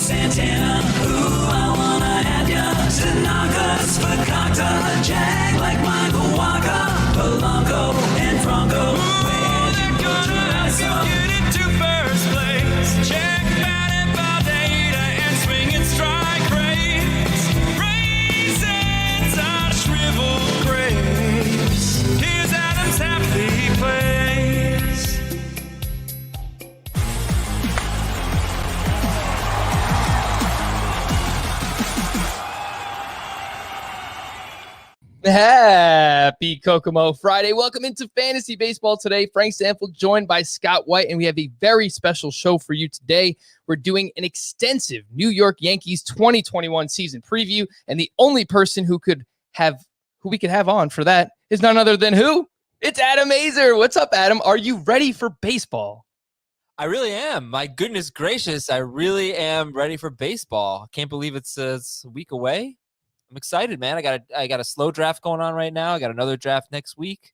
Santana, ooh, I wanna have ya. Tanaka's Fakakta, Jag like Michael Waka, Polanco and Franco. Where'd you go to get into first place? Check Matt and Valdeta and swing and strike rates. Raisins are shriveled grapes. Here's Adam's happy place. Happy Kokomo Friday. Welcome into Fantasy Baseball today. Frank Stanfield joined by Scott White, and we have a very special show for you today. We're doing an extensive New York Yankees 2021 season preview, and the only person who we could have on for that is none other than who? It's Adam Aizer. What's up, Adam? Are you ready for baseball? I really am. My goodness gracious, I really am ready for baseball. Can't believe it's a week away. I'm excited, man. I got a slow draft going on right now. I got another draft next week.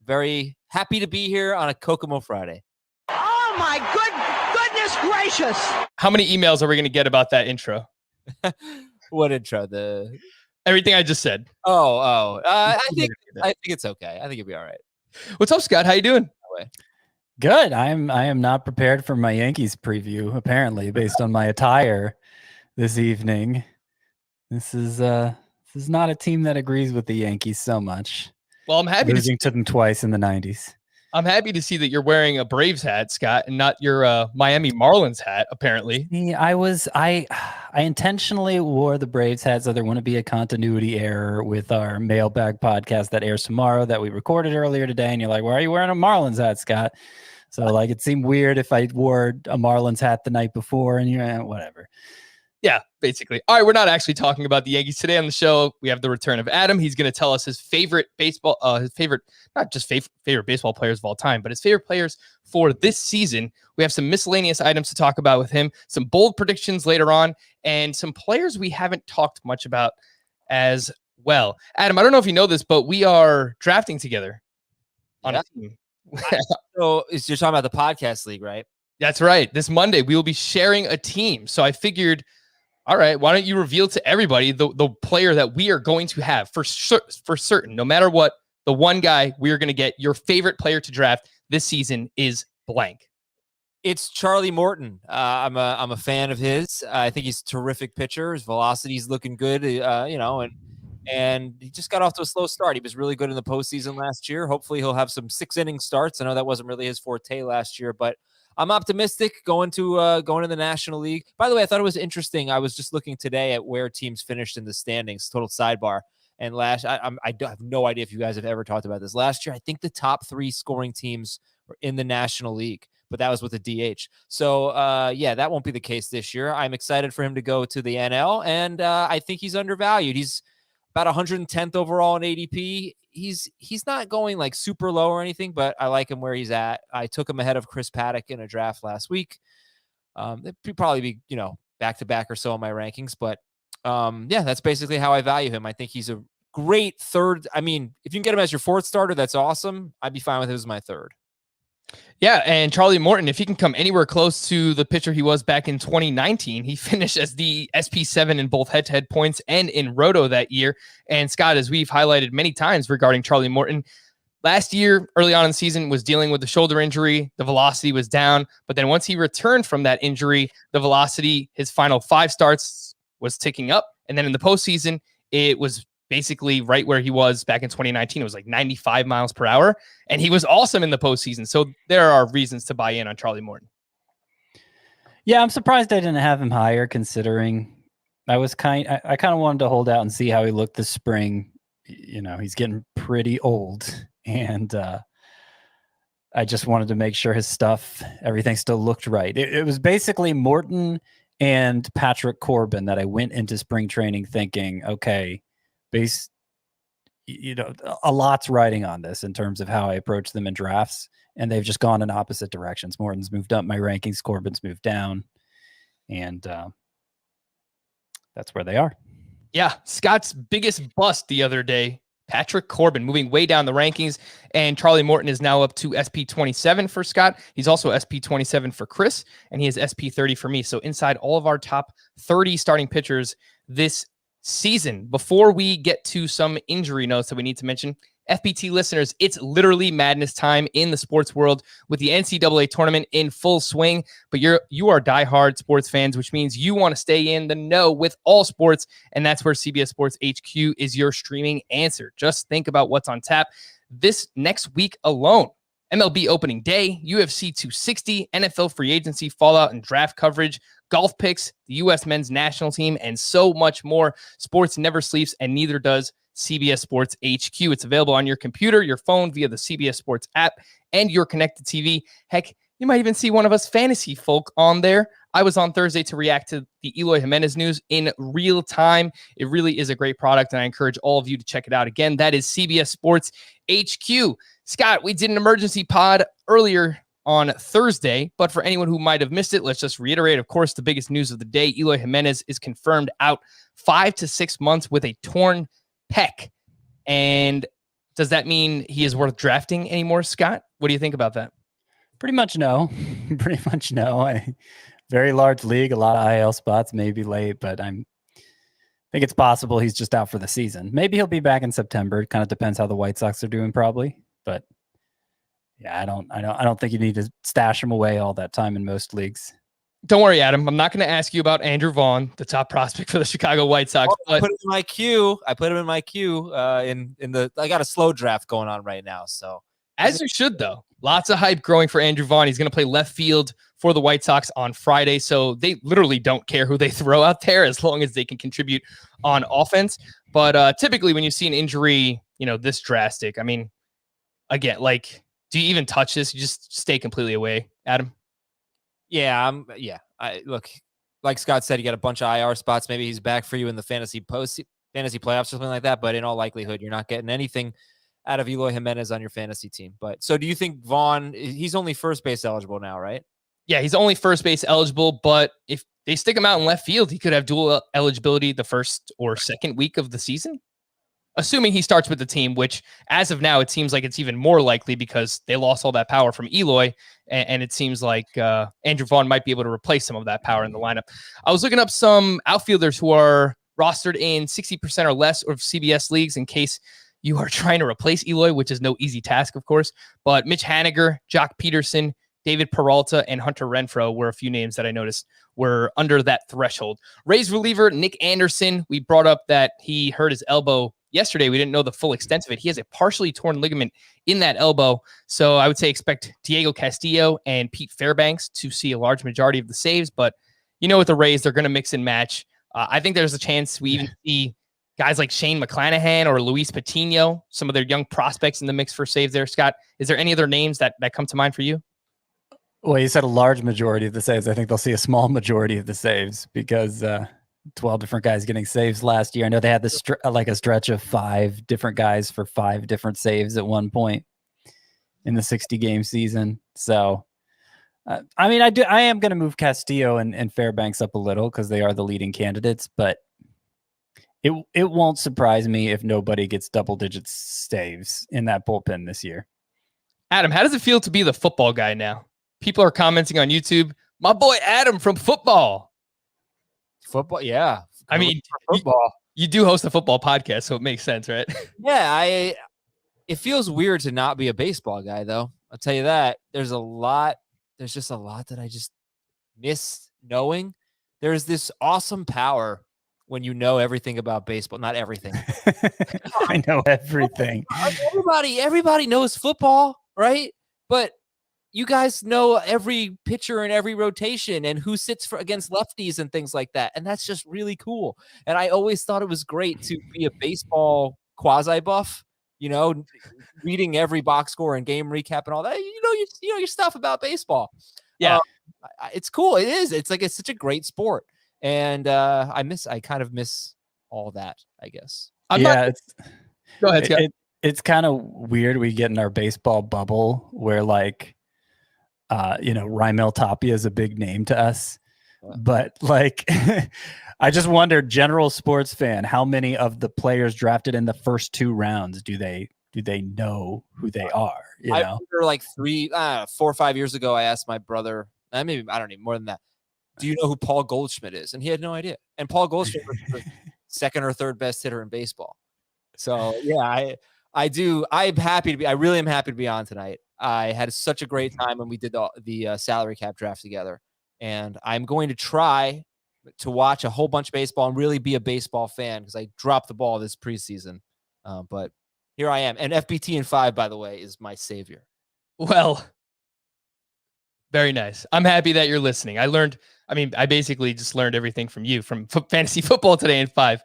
Very happy to be here on a Kokomo Friday. Oh my goodness gracious! How many emails are we going to get about that intro? What intro? Everything I just said. I think it's okay. I think it'll be all right. What's up, Scott? How you doing? Good. I am not prepared for my Yankees preview, apparently, based on my attire this evening. This is not a team that agrees with the Yankees so much. Well, I'm happy losing to them twice in the 90s. I'm happy to see that you're wearing a Braves hat, Scott, and not your Miami Marlins hat, apparently. I intentionally wore the Braves hat so there wouldn't be a continuity error with our mailbag podcast that airs tomorrow that we recorded earlier today. And you're like, why are you wearing a Marlins hat, Scott? So like it seemed weird if I wore a Marlins hat the night before and you're whatever. Yeah, basically. All right, we're not actually talking about the Yankees today on the show. We have the return of Adam. He's going to tell us his favorite baseball, not just favorite baseball players of all time, but his favorite players for this season. We have some miscellaneous items to talk about with him, some bold predictions later on, and some players we haven't talked much about as well. Adam, I don't know if you know this, but we are drafting together on a team. So you're talking about the podcast league, right? That's right. This Monday, we will be sharing a team. So I figured, all right, why don't you reveal to everybody the player that we are going to have for certain, no matter what, the one guy we are going to get, your favorite player to draft this season is blank. It's Charlie Morton. I'm a fan of his. I think he's a terrific pitcher. His velocity's looking good, and he just got off to a slow start. He was really good in the postseason last year. Hopefully he'll have some 6-inning starts. I know that wasn't really his forte last year, but I'm optimistic going to the National League. By the way, I thought it was interesting. I was just looking today at where teams finished in the standings, total sidebar. And I have no idea if you guys have ever talked about this. Last year, I think the top 3 scoring teams were in the National League, but that was with a DH. So, that won't be the case this year. I'm excited for him to go to the NL, and I think he's undervalued. He's about 110th overall in ADP. He's not going like super low or anything, but I like him where he's at. I took him ahead of Chris Paddock in a draft last week. It'd probably be, back to back or so on my rankings, but that's basically how I value him. I think he's a great third. I mean, if you can get him as your 4th starter, that's awesome. I'd be fine with him as my 3rd. Yeah, and Charlie Morton, if he can come anywhere close to the pitcher he was back in 2019, he finished as the SP7 in both head-to-head points and in Roto that year. And Scott, as we've highlighted many times regarding Charlie Morton, last year, early on in the season, was dealing with the shoulder injury. The velocity was down. But then once he returned from that injury, the velocity, his final 5 starts, was ticking up. And then in the postseason, it was basically right where he was back in 2019. It was like 95 miles per hour. And he was awesome in the postseason. So there are reasons to buy in on Charlie Morton. Yeah, I'm surprised I didn't have him higher, considering I kind of wanted to hold out and see how he looked this spring. He's getting pretty old, and I just wanted to make sure his stuff, everything still looked right. It was basically Morton and Patrick Corbin that I went into spring training thinking, okay, a lot's riding on this in terms of how I approach them in drafts, and they've just gone in opposite directions. Morton's moved up my rankings, Corbin's moved down, and that's where they are. Yeah, Scott's biggest bust the other day Patrick Corbin, moving way down the rankings. And Charlie Morton is now up to SP27 for Scott. He's also SP27 for Chris, and he is SP30 for me. So inside all of our top 30 starting pitchers this season. Before we get to some injury notes that we need to mention, FPT listeners, it's literally madness time in the sports world with the NCAA tournament in full swing. But you are diehard sports fans, which means you want to stay in the know with all sports, and that's where CBS Sports HQ is your streaming answer. Just think about what's on tap this next week alone. MLB opening day, UFC 260, NFL free agency, fallout and draft coverage, golf picks, the U.S. men's national team, and so much more. Sports never sleeps, and neither does CBS Sports HQ. It's available on your computer, your phone, via the CBS Sports app, and your connected TV. Heck, you might even see one of us fantasy folk on there. I was on Thursday to react to the Eloy Jimenez news in real time. It really is a great product, and I encourage all of you to check it out. Again, that is CBS Sports HQ. Scott, we did an emergency pod earlier on Thursday, but for anyone who might have missed it, let's just reiterate, of course, the biggest news of the day. Eloy Jimenez is confirmed out 5 to 6 months with a torn pec. And does that mean he is worth drafting anymore, Scott? What do you think about that? Pretty much no. Pretty much no. Very large league, a lot of IL spots, maybe late, but I think it's possible he's just out for the season. Maybe he'll be back in September. It kind of depends how the White Sox are doing, probably. But yeah, I don't think you need to stash him away all that time in most leagues. Don't worry, Adam. I'm not going to ask you about Andrew Vaughn, the top prospect for the Chicago White Sox. I put him in my queue. I got a slow draft going on right now. So as you should, though. Lots of hype growing for Andrew Vaughn. He's going to play left field for the White Sox on Friday. So they literally don't care who they throw out there as long as they can contribute on offense. But typically when you see an injury, this drastic, I mean, again, do you even touch this? You just stay completely away, Adam? Yeah. Look, like Scott said, you got a bunch of IR spots. Maybe he's back for you in the fantasy playoffs or something like that. But in all likelihood, you're not getting anything out of Eloy Jimenez on your fantasy team. But so do you think Vaughn, he's only first base eligible now, right? Yeah, he's only first base eligible, but if they stick him out in left field, he could have dual eligibility the first or second week of the season, assuming he starts with the team, which as of now, it seems like it's even more likely because they lost all that power from Eloy, and it seems like Andrew Vaughn might be able to replace some of that power in the lineup. I was looking up some outfielders who are rostered in 60% or less of CBS leagues in case you are trying to replace Eloy, which is no easy task, of course. But Mitch Haniger, Jock Peterson, David Peralta, and Hunter Renfroe were a few names that I noticed were under that threshold. Rays reliever Nick Anderson, we brought up that he hurt his elbow yesterday. We didn't know the full extent of it. He has a partially torn ligament in that elbow. So I would say expect Diego Castillo and Pete Fairbanks to see a large majority of the saves. But with the Rays, they're going to mix and match. I think there's a chance we even see guys like Shane McClanahan or Luis Patino, some of their young prospects in the mix for saves there. Scott, is there any other names that come to mind for you? Well, you said a large majority of the saves. I think they'll see a small majority of the saves because 12 different guys getting saves last year. I know they had this a stretch of 5 different guys for 5 different saves at one point in the 60-game season. So, I am going to move Castillo and Fairbanks up a little because they are the leading candidates, but it won't surprise me if nobody gets double-digit saves in that bullpen this year. Adam, how does it feel to be the football guy now? People are commenting on YouTube, my boy Adam from football. Football, yeah. I mean, football. You do host a football podcast, so it makes sense, right? Yeah, it feels weird to not be a baseball guy, though. I'll tell you that. There's just a lot that I just miss knowing. There's this awesome power when you know everything about baseball. Not everything. I know everything. Everybody knows football, right? But you guys know every pitcher in every rotation and who sits against lefties and things like that. And that's just really cool. And I always thought it was great to be a baseball quasi buff, reading every box score and game recap and all that. You know your stuff about baseball. Yeah. It's cool. It is. It's such a great sport. And I kind of miss all that, I guess. Go ahead, Scott. It's kind of weird. We get in our baseball bubble where Raimel Tapia is a big name to us, but I just wondered, general sports fan, how many of the players drafted in the first 2 rounds do they know who they are? I remember like 4 or 5 years ago, I asked my brother, maybe I don't need more than that. Do you know who Paul Goldschmidt is? And he had no idea. And Paul Goldschmidt was the second or third best hitter in baseball. So yeah, I do. I really am happy to be on tonight. I had such a great time when we did the salary cap draft together, and I'm going to try to watch a whole bunch of baseball and really be a baseball fan because I dropped the ball this preseason. But here I am. And FBT in 5, by the way, is my savior. Well, very nice. I'm happy that you're listening. I basically just learned everything from you from fantasy football today in 5.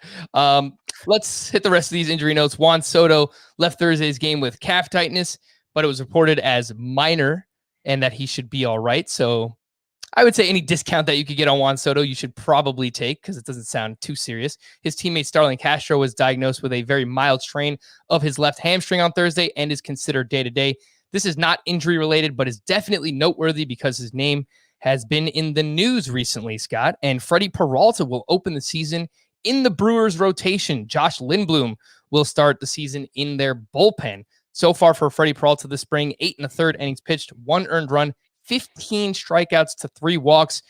Let's hit the rest of these injury notes. Juan Soto left Thursday's game with calf tightness, but it was reported as minor and that he should be all right. So I would say any discount that you could get on Juan Soto, you should probably take because it doesn't sound too serious. His teammate Starlin Castro was diagnosed with a very mild strain of his left hamstring on Thursday and is considered day-to-day. This is not injury related, but is definitely noteworthy because his name has been in the news recently, Scott. And Freddy Peralta will open the season in the Brewers rotation. Josh Lindblom will start the season in their bullpen. So far for Freddy Peralta this spring, 8 1/3 innings pitched, 1 earned run, 15 strikeouts to 3 walks.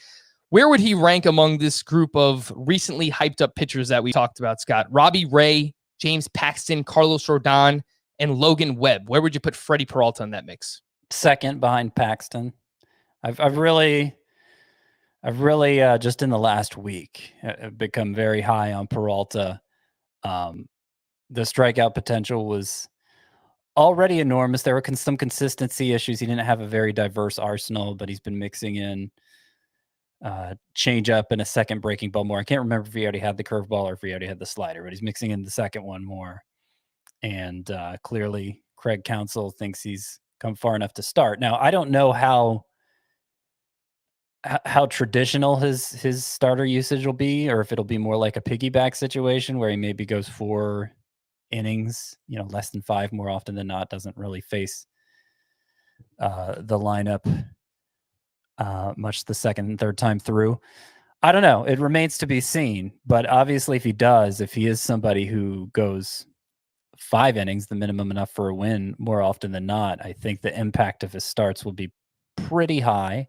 Where would he rank among this group of recently hyped up pitchers that we talked about, Scott? Robbie Ray, James Paxton, Carlos Rodon, and Logan Webb. Where would you put Freddy Peralta in that mix? Second behind Paxton. I've really just in the last week become very high on Peralta. The strikeout potential was already enormous. There were some consistency issues. He didn't have a very diverse arsenal, but he's been mixing in change up and a second breaking ball more. I can't remember if he already had the curveball or if he already had the slider, but he's mixing in the second one more. And clearly Craig Counsell thinks he's come far enough to start. Now, I don't know how traditional his starter usage will be, or if it'll be more like a piggyback situation where he maybe goes 4 innings, less than 5 more often than not, doesn't really face the lineup much the second and third time through. I don't know. It remains to be seen. But obviously, if he is somebody who goes 5 innings, the minimum enough for a win more often than not, I think the impact of his starts will be pretty high.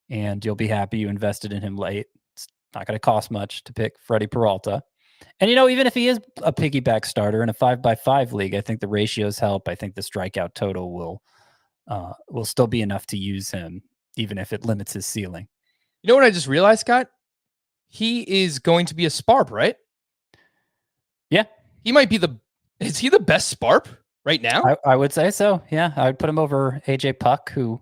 And you'll be happy you invested in him late. It's not going to cost much to pick Freddy Peralta. And, even if he is a piggyback starter in a 5x5 league, I think the ratios help. I think the strikeout total will still be enough to use him, even if it limits his ceiling. You know what I just realized, Scott? He is going to be a SPARP, right? Yeah. He might be is he the best SPARP right now? I would say so. Yeah. I would put him over AJ Puck, who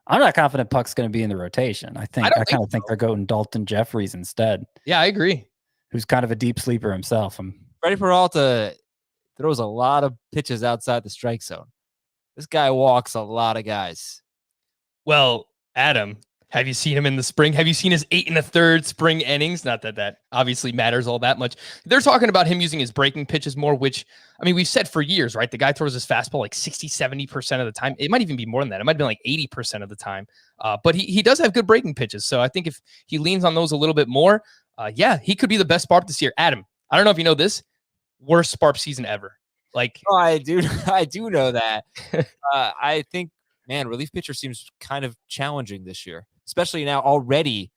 I'm not confident Puck's going to be in the rotation. I kind of think they're going Dalton Jeffries instead. Yeah, I agree. Who's kind of a deep sleeper himself. Freddy Peralta throws a lot of pitches outside the strike zone. This guy walks a lot of guys. Well, Adam, have you seen him in the spring? Have you seen his 8 1/3 spring innings? Not that obviously matters all that much. They're talking about him using his breaking pitches more, which, we've said for years, right? The guy throws his fastball like 60-70% of the time. It might even be more than that. It might be like 80% of the time. But he does have good breaking pitches. So I think if he leans on those a little bit more, he could be the best SPARP this year. Adam, I don't know if you know this, worst SPARP season ever. I do know that. I think, relief pitcher seems kind of challenging this year, especially now already.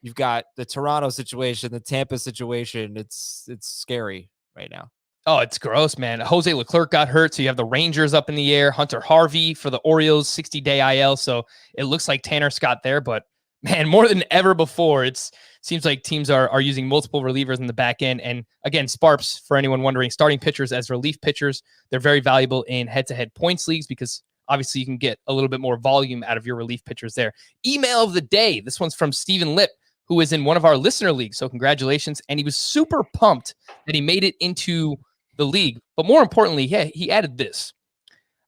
You've got the Toronto situation, the Tampa situation. It's scary right now. Oh, it's gross, man. Jose Leclerc got hurt, so you have the Rangers up in the air. Hunter Harvey for the Orioles, 60-day IL, so it looks like Tanner Scott there, but man, more than ever before, it seems like teams are using multiple relievers in the back end. And again, SPARPs, for anyone wondering, starting pitchers as relief pitchers, they're very valuable in head-to-head points leagues because obviously you can get a little bit more volume out of your relief pitchers there. Email of the day. This one's from Stephen Lipp, who is in one of our listener leagues. So congratulations. And he was super pumped that he made it into the league. But more importantly, he added this.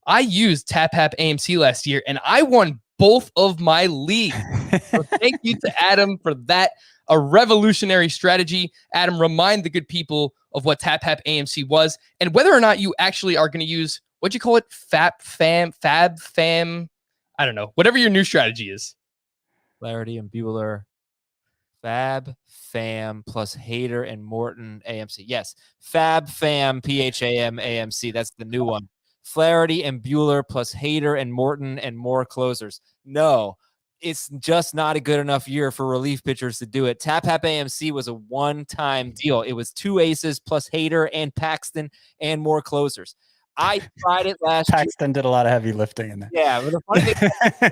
I used Tap Happ AMC last year and I won both of my leagues. So thank you to Adam for that. A revolutionary strategy. Adam, remind the good people of what Tap Happ AMC was and whether or not you actually are going to use, what'd you call it? Fab Fam. I don't know. Whatever your new strategy is. Flaherty and Bueller. Fab Fam plus Hader and Morton AMC. Yes, Fab Fam PHAM AMC. That's the new one. Flaherty and Bueller plus Hader and Morton and more closers. No, it's just not a good enough year for relief pitchers to do it. Tap Happ AMC was a one-time deal. It was 2 aces plus Hader and Paxton and more closers. I tried it last year. Paxton did a lot of heavy lifting in there. Yeah, but the funny thing,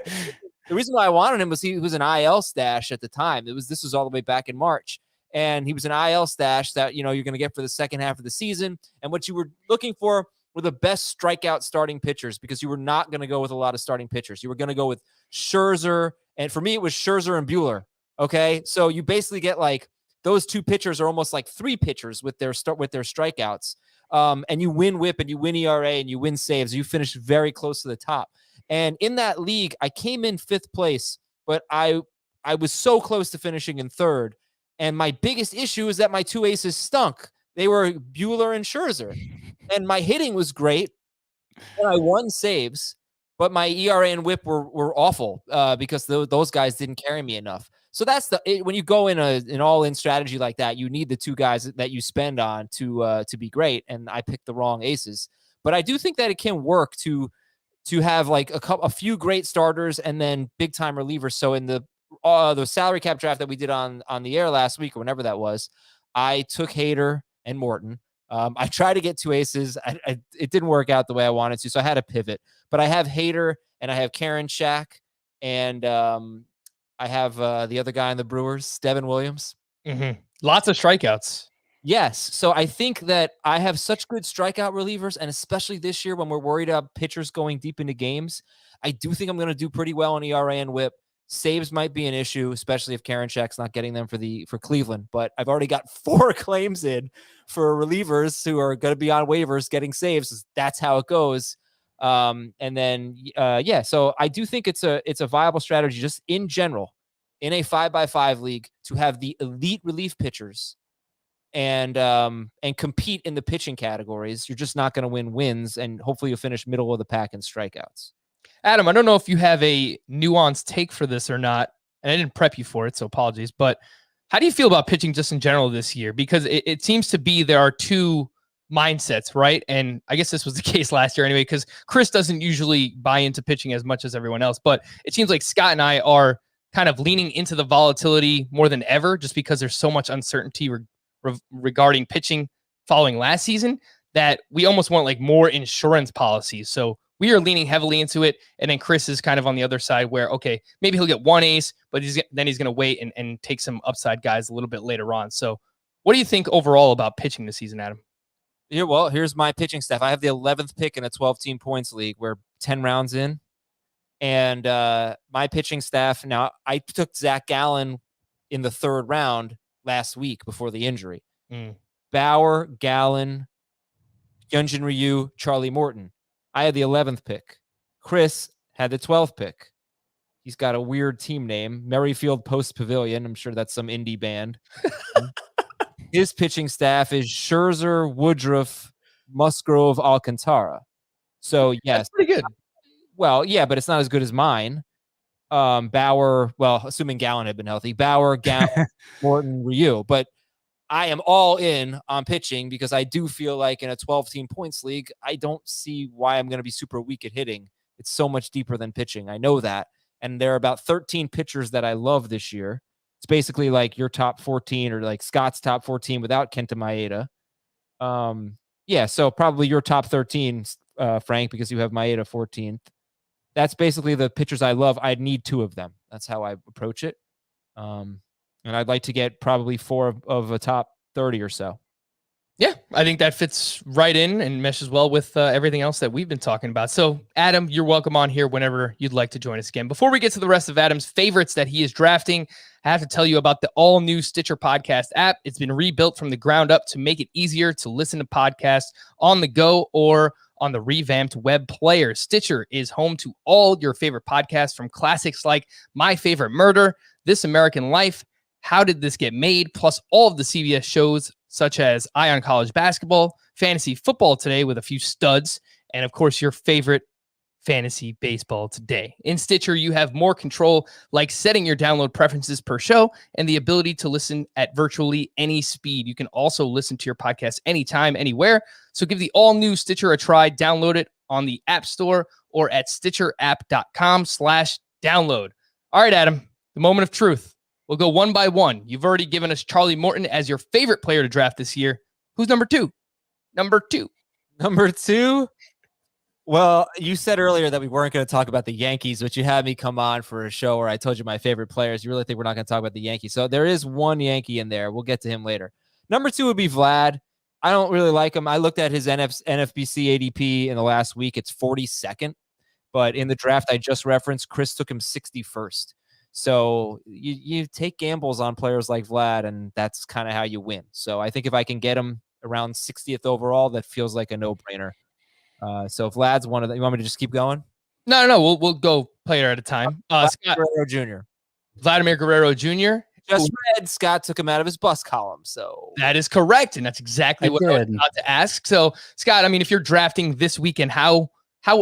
the reason why I wanted him was he was an IL stash at the time. This was all the way back in March, and he was an IL stash that you're going to get for the second half of the season. And what you were looking for were the best strikeout starting pitchers, because you were not going to go with a lot of starting pitchers. You were going to go with Scherzer, and for me it was Scherzer and Bueller. Okay, so you basically get like those two pitchers are almost like three pitchers with their strikeouts. And you win WHIP and you win ERA and you win saves. You finish very close to the top. And in that league, I came in 5th place, but I was so close to finishing in 3rd. And my biggest issue is that my 2 aces stunk. They were Bueller and Scherzer. And my hitting was great. And I won saves, but my ERA and WHIP were awful because those guys didn't carry me enough. So that's when you go in an all-in strategy like that, you need the 2 guys that you spend on to be great. And I picked the wrong aces. But I do think that it can work to have like a few great starters and then big time relievers. So in the salary cap draft that we did on the air last week or whenever that was, I took Hader and Morton. I tried to get 2 aces. It didn't work out the way I wanted to, so I had to pivot. But I have Hader and I have Karen Shack and I have the other guy in the Brewers, Devin Williams. Mm-hmm. Lots of strikeouts. Yes. So I think that I have such good strikeout relievers, and especially this year when we're worried about pitchers going deep into games, I do think I'm going to do pretty well on ERA and WHIP. Saves might be an issue, especially if Karen Shack's not getting them for Cleveland. But I've already got 4 claims in for relievers who are going to be on waivers getting saves. That's how it goes. And then, so I do think it's a viable strategy just in general in a 5x5 league to have the elite relief pitchers and compete in the pitching categories. You're just not going to win wins, and hopefully you'll finish middle of the pack in strikeouts. Adam, I don't know if you have a nuanced take for this or not, and I didn't prep you for it, so apologies, but how do you feel about pitching just in general this year? Because it seems to be there are 2 mindsets, right? And I guess this was the case last year anyway, because Chris doesn't usually buy into pitching as much as everyone else, but it seems like Scott and I are kind of leaning into the volatility more than ever, just because there's so much uncertainty regarding pitching following last season that we almost want like more insurance policies. So we are leaning heavily into it. And then Chris is kind of on the other side where, okay, maybe he'll get 1 ace, but then he's going to wait and take some upside guys a little bit later on. So what do you think overall about pitching this season, Adam? Yeah, well, here's my pitching staff. I have the 11th pick in a 12-team points league. We're 10 rounds in. And my pitching staff, now I took Zach Gallen in the 3rd round last week before the injury. Bauer, Gallen, Hyunjin Ryu, Charlie Morton. I had the 11th pick. Chris had the 12th pick. He's got a weird team name, Merrifield Post Pavilion. I'm sure that's some indie band. His pitching staff is Scherzer, Woodruff, Musgrove, Alcantara. So, yes. That's pretty good. Well, yeah, but it's not as good as mine. Bauer, well, assuming Gallen had been healthy. Bauer, Gallen, Morton, Ryu. But I am all in on pitching because I do feel like in a 12-team points league, I don't see why I'm going to be super weak at hitting. It's so much deeper than pitching. I know that. And there are about 13 pitchers that I love this year. It's basically like your top 14 or like Scott's top 14 without Kenta Maeda. So probably your top 13, Frank, because you have Maeda 14th. That's basically the pitchers I love. I'd need 2 of them. That's how I approach it. And I'd like to get probably 4 of a top 30 or so. Yeah, I think that fits right in and meshes well with everything else that we've been talking about. So, Adam, you're welcome on here whenever you'd like to join us again. Before we get to the rest of Adam's favorites that he is drafting, I have to tell you about the all-new Stitcher podcast app. It's been rebuilt from the ground up to make it easier to listen to podcasts on the go or on the revamped web player. Stitcher is home to all your favorite podcasts, from classics like My Favorite Murder, This American Life, How Did This Get Made, plus all of the CBS shows such as Eye on College Basketball, Fantasy Football Today with a few studs, and of course your favorite fantasy baseball today. In Stitcher, you have more control, like setting your download preferences per show and the ability to listen at virtually any speed. You can also listen to your podcast anytime, anywhere. So give the all-new Stitcher a try. Download it on the App Store or at stitcherapp.com/download. All right, Adam, the moment of truth. We'll go one by one. You've already given us Charlie Morton as your favorite player to draft this year. Who's number two? Number two. Well, you said earlier that we weren't going to talk about the Yankees, but you had me come on for a show where I told you my favorite players. You really think we're not going to talk about the Yankees? So there is one Yankee in there. We'll get to him later. Number two would be Vlad. I don't really like him. I looked at his NFBC ADP in the last week. It's 42nd. But in the draft I just referenced, Chris took him 61st. So you take gambles on players like Vlad, and that's kind of how you win. So I think if I can get him around 60th overall, that feels like a no-brainer. So Vlad's one of them. You want me to just keep going? No. We'll go player at a time. Scott, Guerrero Jr. Vladimir Guerrero Jr. Just read Scott took him out of his bus column. So that is correct, and that's exactly what I was about to ask. So Scott, I mean, if you're drafting this weekend, how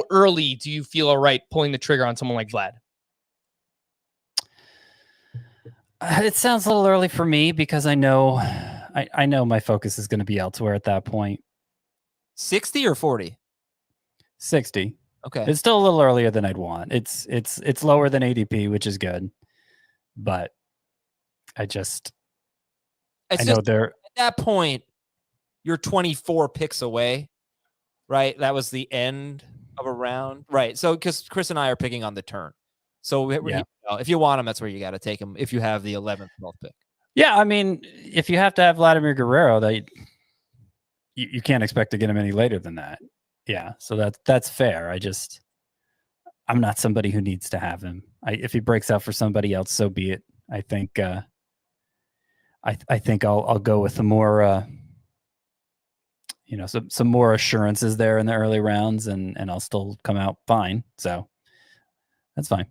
early do you feel all right pulling the trigger on someone like Vlad? It sounds a little early for me because I know my focus is going to be elsewhere at that point. 60 or 40? 60. Okay. It's still a little earlier than I'd want. It's lower than ADP, which is good. But I know they're at that point, you're 24 picks away, right? That was the end of a round. Right. So because Chris and I are picking on the turn. So if you want him, that's where you got to take him if you have the 11th, 12th pick. Yeah, I mean, if you have to have Vladimir Guerrero, you can't expect to get him any later than that. Yeah, so that's fair. I'm not somebody who needs to have him. If he breaks out for somebody else, so be it. I think I think I'll go with the more some more assurances there in the early rounds, and I'll still come out fine. So that's fine.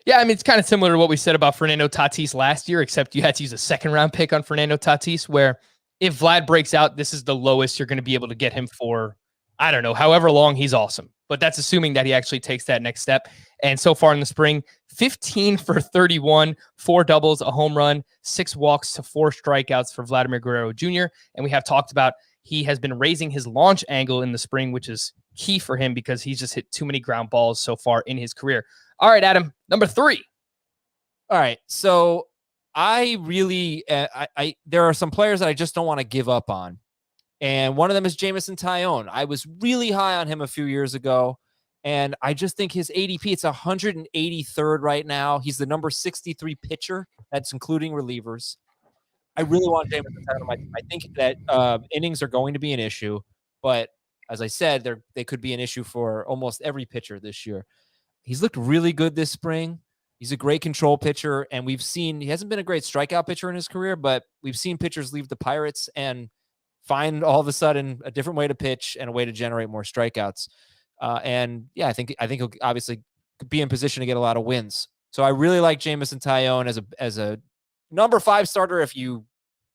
Yeah, I mean, it's kind of similar to what we said about Fernando Tatis last year, except you had to use a second-round pick on Fernando Tatis, where if Vlad breaks out, this is the lowest you're going to be able to get him for, I don't know, however long. He's awesome. But that's assuming that he actually takes that next step. And so far in the spring, 15 for 31, 4 doubles, a home run, 6 walks to 4 strikeouts for Vladimir Guerrero Jr. And we have talked about he has been raising his launch angle in the spring, which is key for him because he's just hit too many ground balls so far in his career. All right, Adam, number 3. All right. So I really, there are some players that I just don't want to give up on. And one of them is Jamison Tyone. I was really high on him a few years ago. And I just think his ADP, it's 183rd right now. He's the number 63 pitcher. That's including relievers. I really want Jamison Tyone. I think that innings are going to be an issue. But as I said, they could be an issue for almost every pitcher this year. He's looked really good this spring. He's a great control pitcher. And we've seen, he hasn't been a great strikeout pitcher in his career, but we've seen pitchers leave the Pirates and find all of a sudden a different way to pitch and a way to generate more strikeouts. And yeah, I think he'll obviously be in position to get a lot of wins. So I really like Jamison Tyone as a number 5 starter. If you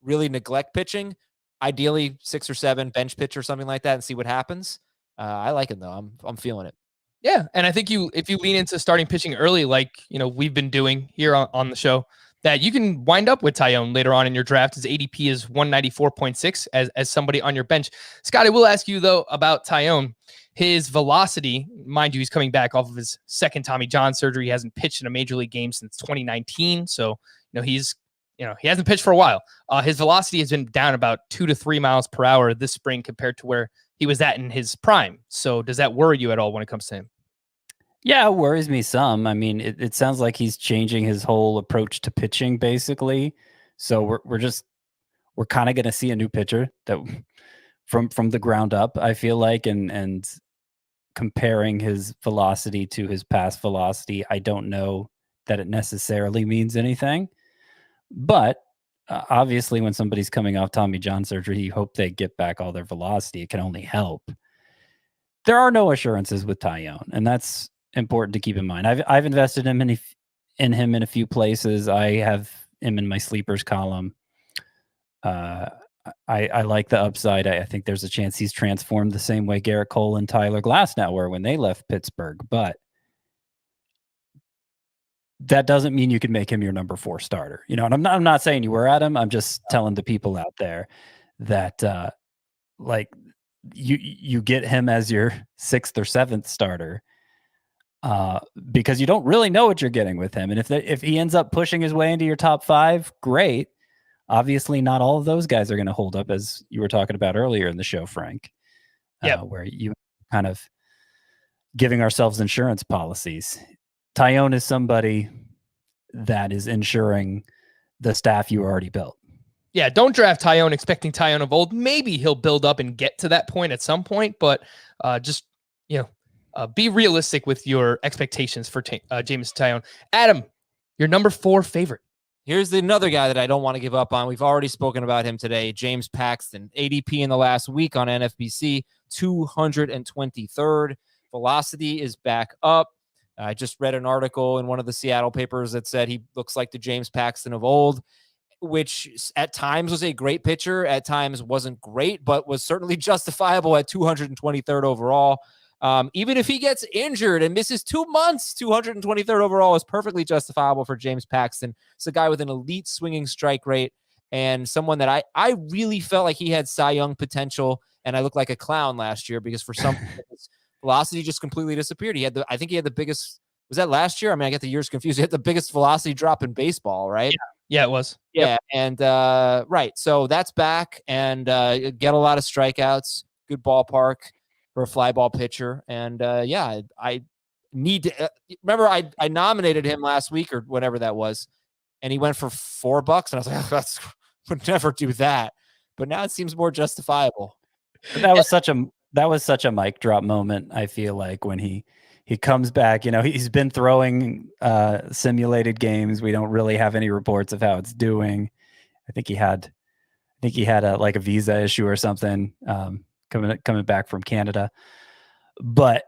really neglect pitching, ideally 6 or 7 bench pitch or something like that, and see what happens. I like it though. I'm feeling it. Yeah, and I think if you lean into starting pitching early, like we've been doing here on the show, that you can wind up with Tyone later on in your draft. His ADP is 194.6 as somebody on your bench. Scott, I will ask you though about Tyone. His velocity, mind you, he's coming back off of his second Tommy John surgery. He hasn't pitched in a major league game since 2019, so he hasn't pitched for a while. His velocity has been down about 2 to 3 miles per hour this spring compared to where he was at in his prime. So does that worry you at all when it comes to him? Yeah, it worries me some. I mean, it sounds like he's changing his whole approach to pitching, basically. So we're kind of going to see a new pitcher that from the ground up, I feel like, and comparing his velocity to his past velocity, I don't know that it necessarily means anything. But obviously, when somebody's coming off Tommy John surgery, you hope they get back all their velocity. It can only help. There are no assurances with Tyone, and that's important to keep in mind. I've invested in him in a few places. I have him in my sleepers column. I I like the upside. I think there's a chance he's transformed the same way Garrett Cole and Tyler Glasnow were when they left Pittsburgh. But that doesn't mean you can make him your number 4 starter. And I'm not saying you were at him. I'm just telling the people out there that like you get him as your 6th or 7th starter because you don't really know what you're getting with him. And if he ends up pushing his way into your top 5, great. Obviously, not all of those guys are going to hold up, as you were talking about earlier in the show, Frank. Where you kind of giving ourselves insurance policies. Tyone is somebody that is insuring the staff you already built. Yeah, don't draft Tyone expecting Tyone of old. Maybe he'll build up and get to that point at some point, but just be realistic with your expectations for Jamison Tyone. Adam, your number 4 favorite. Here's another guy that I don't want to give up on. We've already spoken about him today, James Paxton. ADP in the last week on NFBC, 223rd. Velocity is back up. I just read an article in one of the Seattle papers that said he looks like the James Paxton of old, which at times was a great pitcher, at times wasn't great, but was certainly justifiable at 223rd overall. Even if he gets injured and misses 2 months, 223rd overall is perfectly justifiable for James Paxton. It's a guy with an elite swinging strike rate and someone that I really felt like he had Cy Young potential, and I looked like a clown last year because for some his velocity just completely disappeared. I think he had the biggest, was that last year? I mean, I get the years confused. He had the biggest velocity drop in baseball, right? Yeah, it was. Yeah. Yep. And right. So that's back and get a lot of strikeouts, good ballpark for a fly ball pitcher. And I need to remember I nominated him last week or whatever that was, and he went for $4 and I was like, that's would never do that. But now it seems more justifiable. That was such a mic drop moment. I feel like when he comes back, he's been throwing simulated games. We don't really have any reports of how it's doing. I think he had a visa issue or something coming back from Canada. But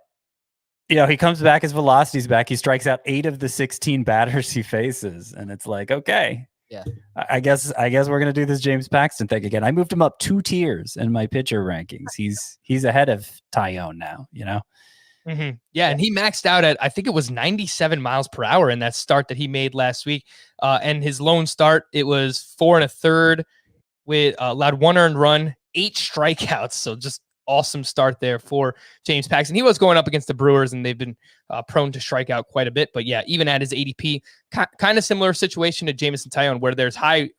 he comes back, his velocity's back. He strikes out 8 of the 16 batters he faces, and it's like, okay. Yeah, I guess we're gonna do this James Paxton thing again. I moved him up 2 tiers in my pitcher rankings. He's ahead of Tyone now. Mm-hmm. Yeah, and he maxed out at, I think it was 97 miles per hour in that start that he made last week. And his lone start, it was 4 1/3 with allowed 1 earned run, 8 strikeouts. So just awesome start there for James Paxton. He was going up against the Brewers, and they've been prone to strike out quite a bit. But yeah, even at his ADP, kind of similar situation to Jamison Tyone, where there's high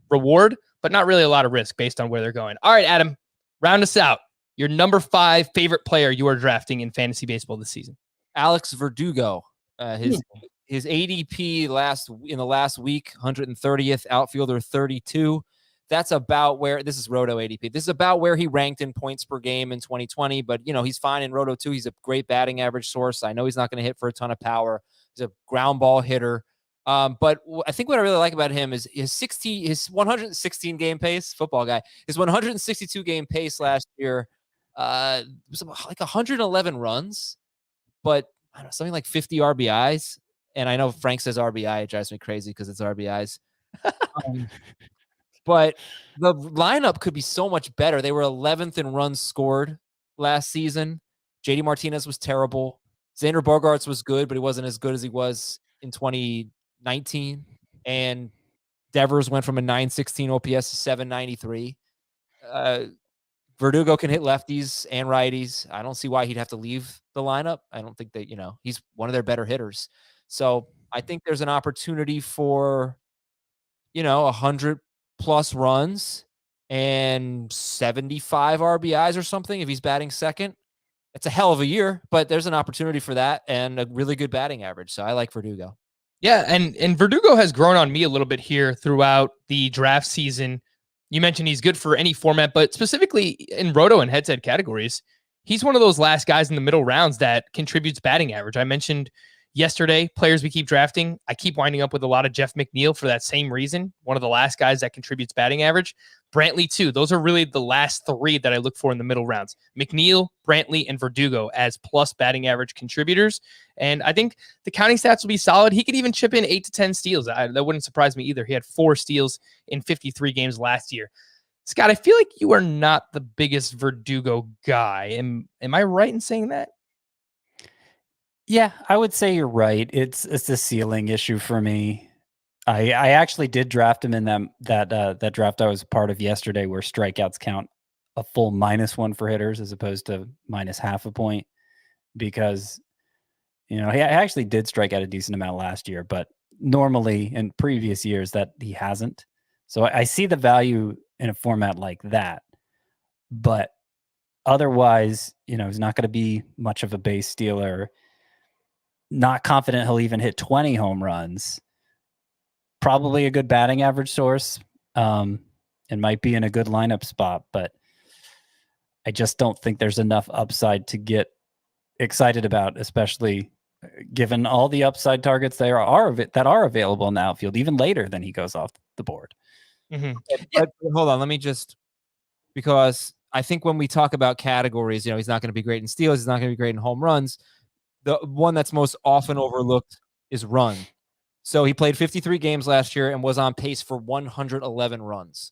reward, but not really a lot of risk based on where they're going. All right, Adam, round us out. Your number 5 favorite player you are drafting in fantasy baseball this season. Alex Verdugo. His ADP in the last week, 130th, outfielder 32. That's about where, this is Roto ADP. This is about where he ranked in points per game in 2020, but he's fine in Roto too. He's a great batting average source. I know he's not going to hit for a ton of power. He's a ground ball hitter. But I think what I really like about him is his 116 game pace, football guy, his 162 game pace last year was like 111 runs, but I don't know, something like 50 RBIs. And I know Frank says RBI. It drives me crazy because it's RBIs. But the lineup could be so much better. They were 11th in runs scored last season. JD Martinez was terrible. Xander Bogaerts was good, but he wasn't as good as he was in 2019. And Devers went from a 916 OPS to 793. Verdugo can hit lefties and righties. I don't see why he'd have to leave the lineup. I don't think that, he's one of their better hitters. So I think there's an opportunity for, 100 plus runs and 75 RBIs or something if he's batting second. It's a hell of a year, but there's an opportunity for that and a really good batting average. So I like Verdugo. Yeah, and Verdugo has grown on me a little bit here throughout the draft season. You mentioned he's good for any format, but specifically in Roto and head-to-head categories, he's one of those last guys in the middle rounds that contributes batting average. I mentioned yesterday, players we keep drafting. I keep winding up with a lot of Jeff McNeil for that same reason. One of the last guys that contributes batting average. Brantley, too. Those are really the last 3 that I look for in the middle rounds. McNeil, Brantley, and Verdugo as plus batting average contributors. And I think the counting stats will be solid. He could even chip in 8 to 10 steals. That wouldn't surprise me either. He had 4 steals in 53 games last year. Scott, I feel like you are not the biggest Verdugo guy. Am I right in saying that? Yeah, I would say you're right. It's a ceiling issue for me. I actually did draft him in that draft I was a part of yesterday, where strikeouts count a full -1 for hitters as opposed to -0.5 a point, because he actually did strike out a decent amount last year, but normally in previous years that he hasn't. So I see the value in a format like that, but otherwise, he's not going to be much of a base stealer. Not confident he'll even hit 20 home runs. Probably a good batting average source, and might be in a good lineup spot, but I just don't think there's enough upside to get excited about, especially given all the upside targets that are available in the outfield, even later than he goes off the board. Mm-hmm. But hold on, let me just, because I think when we talk about categories, he's not going to be great in steals, he's not going to be great in home runs. The one that's most often overlooked is run. So he played 53 games last year and was on pace for 111 runs.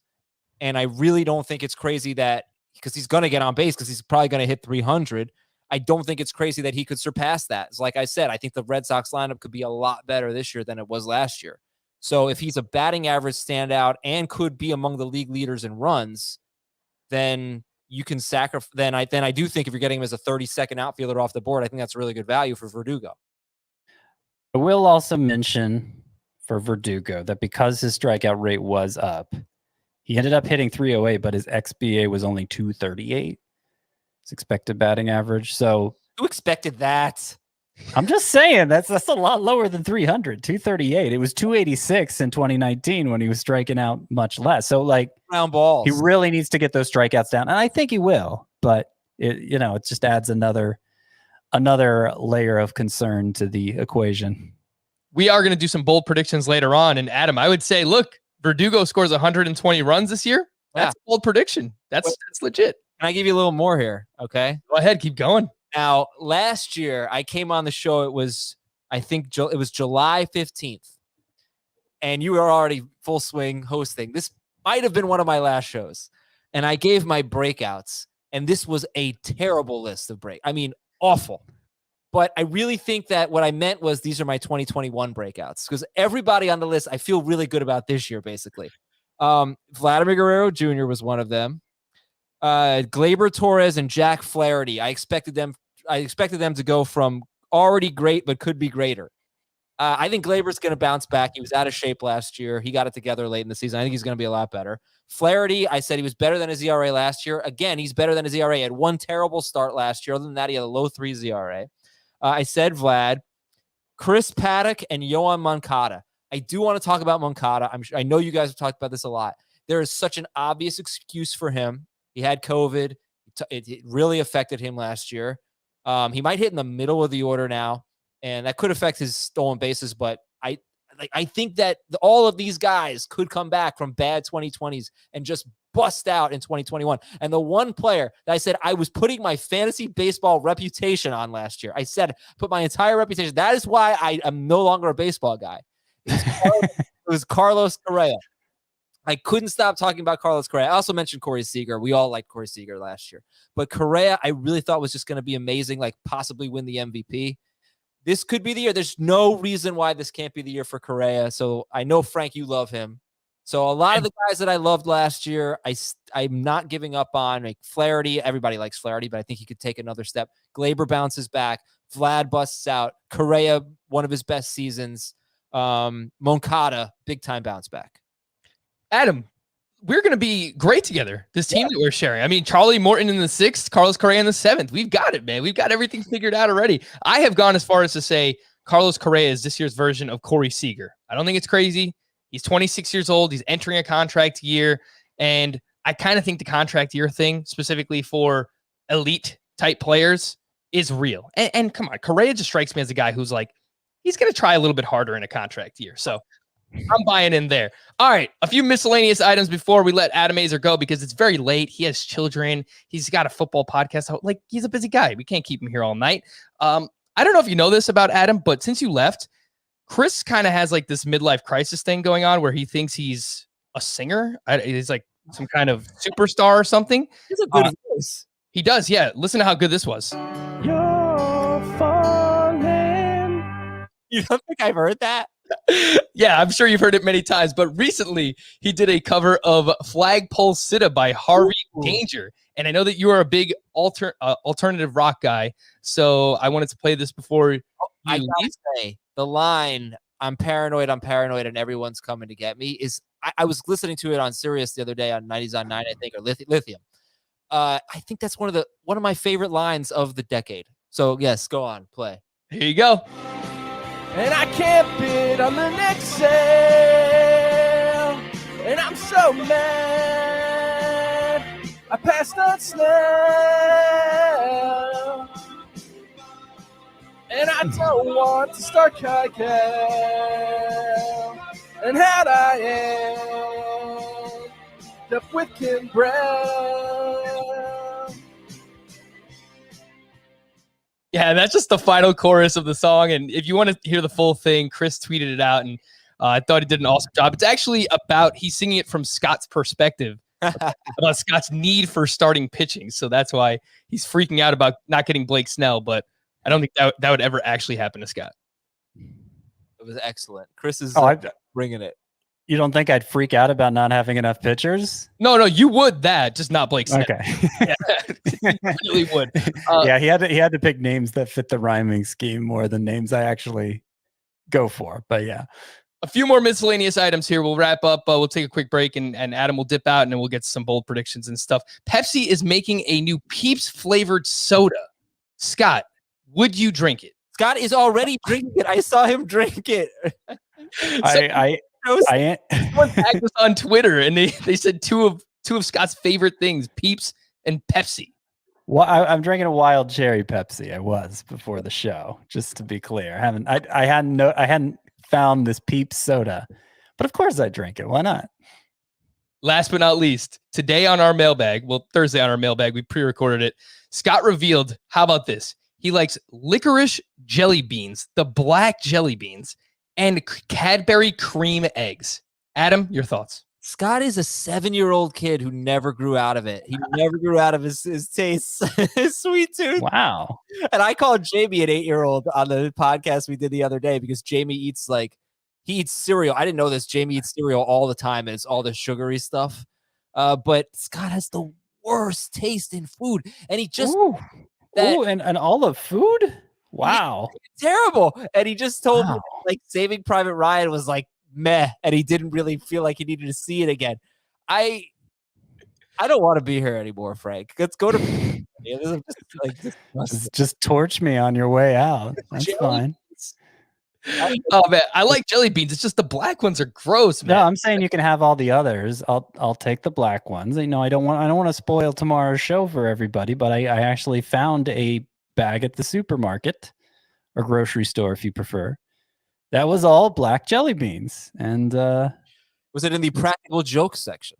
And I really don't think it's crazy that, because he's going to get on base, because he's probably going to hit 300. I don't think it's crazy that he could surpass that. It's like I said, I think the Red Sox lineup could be a lot better this year than it was last year. So if he's a batting average standout and could be among the league leaders in runs, then you can sacrifice. Then I do think if you're getting him as a 32nd outfielder off the board, I think that's a really good value for Verdugo. I will also mention for Verdugo that because his strikeout rate was up, he ended up hitting 308, but his XBA was only 238. His expected batting average. So who expected that? I'm just saying that's a lot lower than 300, 238. It was 286 in 2019 when he was striking out much less. So round balls. He really needs to get those strikeouts down, and I think he will. But it just adds another layer of concern to the equation. We are going to do some bold predictions later on, and Adam, I would say, look, Verdugo scores 120 runs this year. That's a bold prediction. That's legit. Can I give you a little more here? Okay, go ahead, keep going. Now, last year I came on the show. It was July 15th, and you were already full swing hosting. This might have been one of my last shows, and I gave my breakouts, and this was a terrible list of awful. But I really think that what I meant was these are my 2021 breakouts, because everybody on the list I feel really good about this year, basically. Vladimir Guerrero Jr. was one of them. Gleyber Torres and Jack Flaherty. I expected them to go from already great but could be greater. I think Gleyber's going to bounce back. He was out of shape last year. He got it together late in the season. I think he's going to be a lot better. Flaherty, I said he was better than his ERA last year. Again, he's better than his ERA. He had one terrible start last year. Other than that, he had a low 3s ERA. I said Vlad, Chris Paddock, and Yohan Moncada. I do want to talk about Moncada. I know you guys have talked about this a lot. There is such an obvious excuse for him. He had COVID. It really affected him last year. He might hit in the middle of the order now, and that could affect his stolen bases. But I think that all of these guys could come back from bad 2020s and just bust out in 2021. And the one player that I said I was putting my fantasy baseball reputation on last year, I said put my entire reputation. That is why I am no longer a baseball guy. It was Carlos Correa. I couldn't stop talking about Carlos Correa. I also mentioned Corey Seager. We all liked Corey Seager last year. But Correa, I really thought was just going to be amazing, possibly win the MVP. This could be the year. There's no reason why this can't be the year for Correa. So I know, Frank, you love him. So a lot of the guys that I loved last year, I'm not giving up on. Flaherty, everybody likes Flaherty, but I think he could take another step. Gleyber bounces back. Vlad busts out. Correa, one of his best seasons. Moncada, big-time bounce back. Adam, we're going to be great together, this team that we're sharing. I mean, Charlie Morton in the 6th, Carlos Correa in the 7th. We've got it, man. We've got everything figured out already. I have gone as far as to say Carlos Correa is this year's version of Corey Seager. I don't think it's crazy. He's 26 years old. He's entering a contract year. And I kind of think the contract year thing, specifically for elite type players, is real. And come on, Correa just strikes me as a guy who's he's going to try a little bit harder in a contract year. So I'm buying in there. All right. A few miscellaneous items before we let Adam Aizer go, because it's very late. He has children. He's got a football podcast. He's a busy guy. We can't keep him here all night. I don't know if you know this about Adam, but since you left, Chris kind of has this midlife crisis thing going on where he thinks he's a singer. He's some kind of superstar or something. He's a good voice. He does, yeah. Listen to how good this was. You're falling. You don't think I've heard that? Yeah, I'm sure you've heard it many times, but recently he did a cover of Flagpole Sitta by Harvey Danger. And I know that you are a big alternative rock guy, so I wanted to play this before you I leave. gotta say, the line, I'm paranoid, and everyone's coming to get me, is I was listening to it on Sirius the other day on 90s on 9, I think, or Lithium. I think that's one of my favorite lines of the decade. So yes, go on, play. Here you go. And I can't bid on the next sale. And I'm so mad. I passed on Snell. And I don't want to start Keikel. And how'd I end up with Kim Brown? Yeah, that's just the final chorus of the song. And if you want to hear the full thing, Chris tweeted it out, and I thought he did an awesome job. It's actually about, he's singing it from Scott's perspective, about Scott's need for starting pitching. So that's why he's freaking out about not getting Blake Snell. But I don't think that would ever actually happen to Scott. It was excellent. Chris is bringing it. You don't think I'd freak out about not having enough pitchers? No, you would that, just not Blake Snell. Okay. Yeah, you really would. Yeah, he had to pick names that fit the rhyming scheme more than names I actually go for. But yeah. A few more miscellaneous items here. We'll wrap up. We'll take a quick break, and Adam will dip out, and then we'll get some bold predictions and stuff. Pepsi is making a new Peeps flavored soda. Scott, would you drink it? Scott is already drinking it. I saw him drink it. Someone tagged us on Twitter, and they said two of Scott's favorite things: Peeps and Pepsi. Well, I'm drinking a wild cherry Pepsi. I was before the show, just to be clear. I hadn't found this Peeps soda, but of course I drink it. Why not? Last but not least, today on our mailbag, Thursday on our mailbag, we pre-recorded it. Scott revealed, how about this? He likes licorice jelly beans, the black jelly beans, and Cadbury cream eggs. Adam, your thoughts? Scott is a 7-year-old kid who never grew out of it. He never grew out of his taste, his sweet tooth. Wow. And I called Jamie an 8-year-old on the podcast we did the other day because Jamie eats he eats cereal. I didn't know this. Jamie eats cereal all the time, and it's all the sugary stuff. But Scott has the worst taste in food. And he just... and all of food? Wow. Terrible. And he just told me Saving Private Ryan was meh, and he didn't really feel like he needed to see it again. I don't want to be here anymore, Frank. Let's go to just torch me on your way out. That's fine. Oh man, I like jelly beans. It's just the black ones are gross, man. No, I'm saying you can have all the others. I'll take the black ones. I don't want to spoil tomorrow's show for everybody, but I actually found a bag at the supermarket or grocery store, if you prefer. That was all black jelly beans. And was it in the practical jokes section?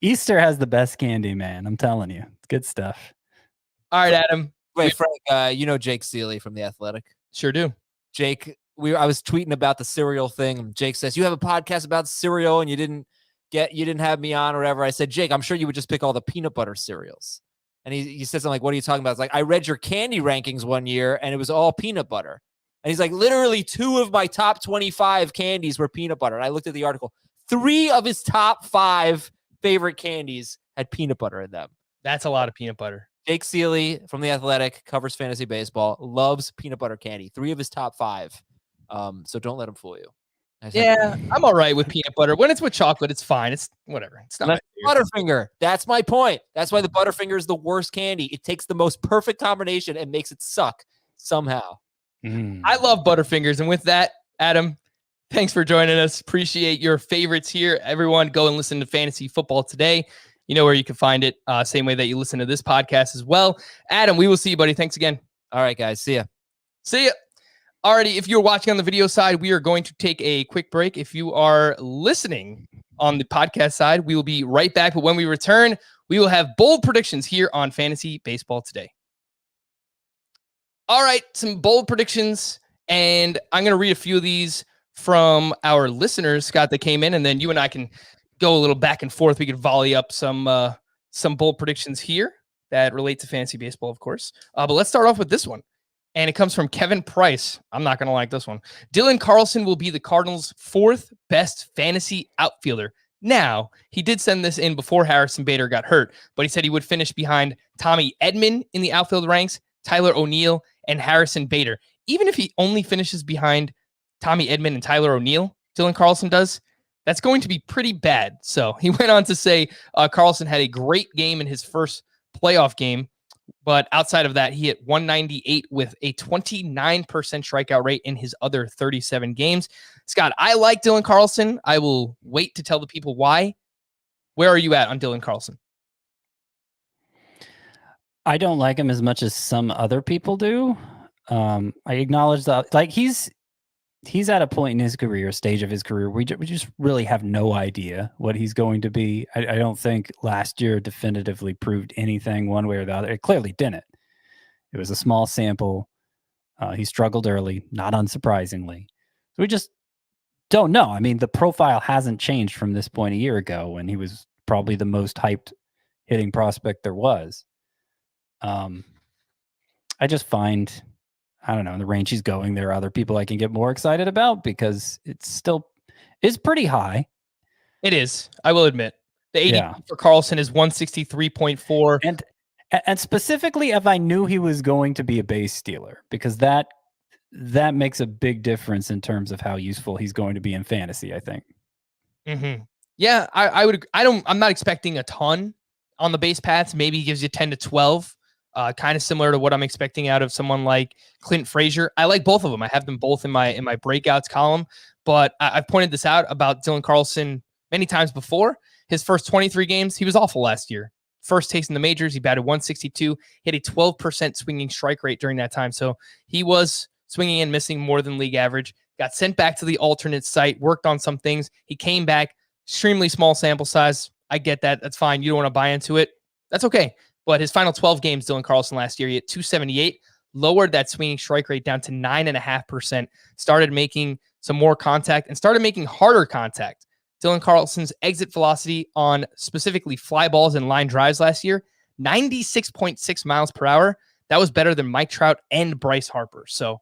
Easter has the best candy, man. I'm telling you. It's good stuff. All right, Adam. Wait, Frank, you know Jake Seeley from The Athletic? Sure do. Jake, I was tweeting about the cereal thing. Jake says, you have a podcast about cereal and you didn't have me on or whatever. I said, Jake, I'm sure you would just pick all the peanut butter cereals. And he said something like, what are you talking about? It's like, I read your candy rankings one year and it was all peanut butter. And he's like, literally 2 of my top 25 candies were peanut butter. And I looked at the article. 3 of his top 5 favorite candies had peanut butter in them. That's a lot of peanut butter. Jake Seeley from The Athletic, covers fantasy baseball, loves peanut butter candy. 3 of his top 5. So don't let him fool you. Yeah, I'm all right with peanut butter. When it's with chocolate, it's fine. It's whatever. It's not Butterfinger. That's my point. That's why the Butterfinger is the worst candy. It takes the most perfect combination and makes it suck somehow. I love Butterfingers. And with that, Adam, thanks for joining us. Appreciate your favorites here. Everyone, go and listen to Fantasy Football Today. You know where you can find it. Same way that you listen to this podcast as well. Adam, we will see you, buddy. Thanks again. All right, guys. See ya. See ya. Alrighty, if you're watching on the video side, we are going to take a quick break. If you are listening on the podcast side, we will be right back. But when we return, we will have bold predictions here on Fantasy Baseball Today. All right, some bold predictions, and I'm going to read a few of these from our listeners, Scott, that came in, and then you and I can go a little back and forth. We could volley up some bold predictions here that relate to fantasy baseball, of course. But let's start off with this one. And it comes from Kevin Price. I'm not going to like this one. Dylan Carlson will be the Cardinals' 4th best fantasy outfielder. Now, he did send this in before Harrison Bader got hurt, but he said he would finish behind Tommy Edman in the outfield ranks, Tyler O'Neill, and Harrison Bader. Even if he only finishes behind Tommy Edman and Tyler O'Neill, Dylan Carlson does, that's going to be pretty bad. So he went on to say Carlson had a great game in his first playoff game, but outside of that, he hit 198 with a 29% strikeout rate in his other 37 games. Scott, I like Dylan Carlson. I will wait to tell the people why. Where are you at on Dylan Carlson? I don't like him as much as some other people do. I acknowledge that, like, he's at a point in his career, stage of his career, we just really have no idea what he's going to be. I don't think last year definitively proved anything one way or the other. It clearly didn't. It was a small sample. He struggled early, not unsurprisingly. So we just don't know. I mean, the profile hasn't changed from this point a year ago when he was probably the most hyped hitting prospect there was. I just find, I don't know, in the range he's going, there are other people I can get more excited about because it's still is pretty high. It is, I will admit. The ADP for Carlson is 163.4. And specifically, if I knew he was going to be a base stealer, because that makes a big difference in terms of how useful he's going to be in fantasy, I think. Mm-hmm. Yeah, I'm not expecting a ton on the base paths. Maybe he gives you 10 to 12. Kind of similar to what I'm expecting out of someone like Clint Frazier. I like both of them. I have them both in my breakouts column, but I've pointed this out about Dylan Carlson many times before. His first 23 games, he was awful last year. First taste in the majors, he batted 162, hit a 12% swinging strike rate during that time. So he was swinging and missing more than league average, got sent back to the alternate site, worked on some things. He came back, extremely small sample size. I get that. That's fine. You don't want to buy into it. That's okay. But his final 12 games, Dylan Carlson last year, he hit 278, lowered that swinging strike rate down to 9.5%, started making some more contact and started making harder contact. Dylan Carlson's exit velocity on specifically fly balls and line drives last year, 96.6 miles per hour. That was better than Mike Trout and Bryce Harper. So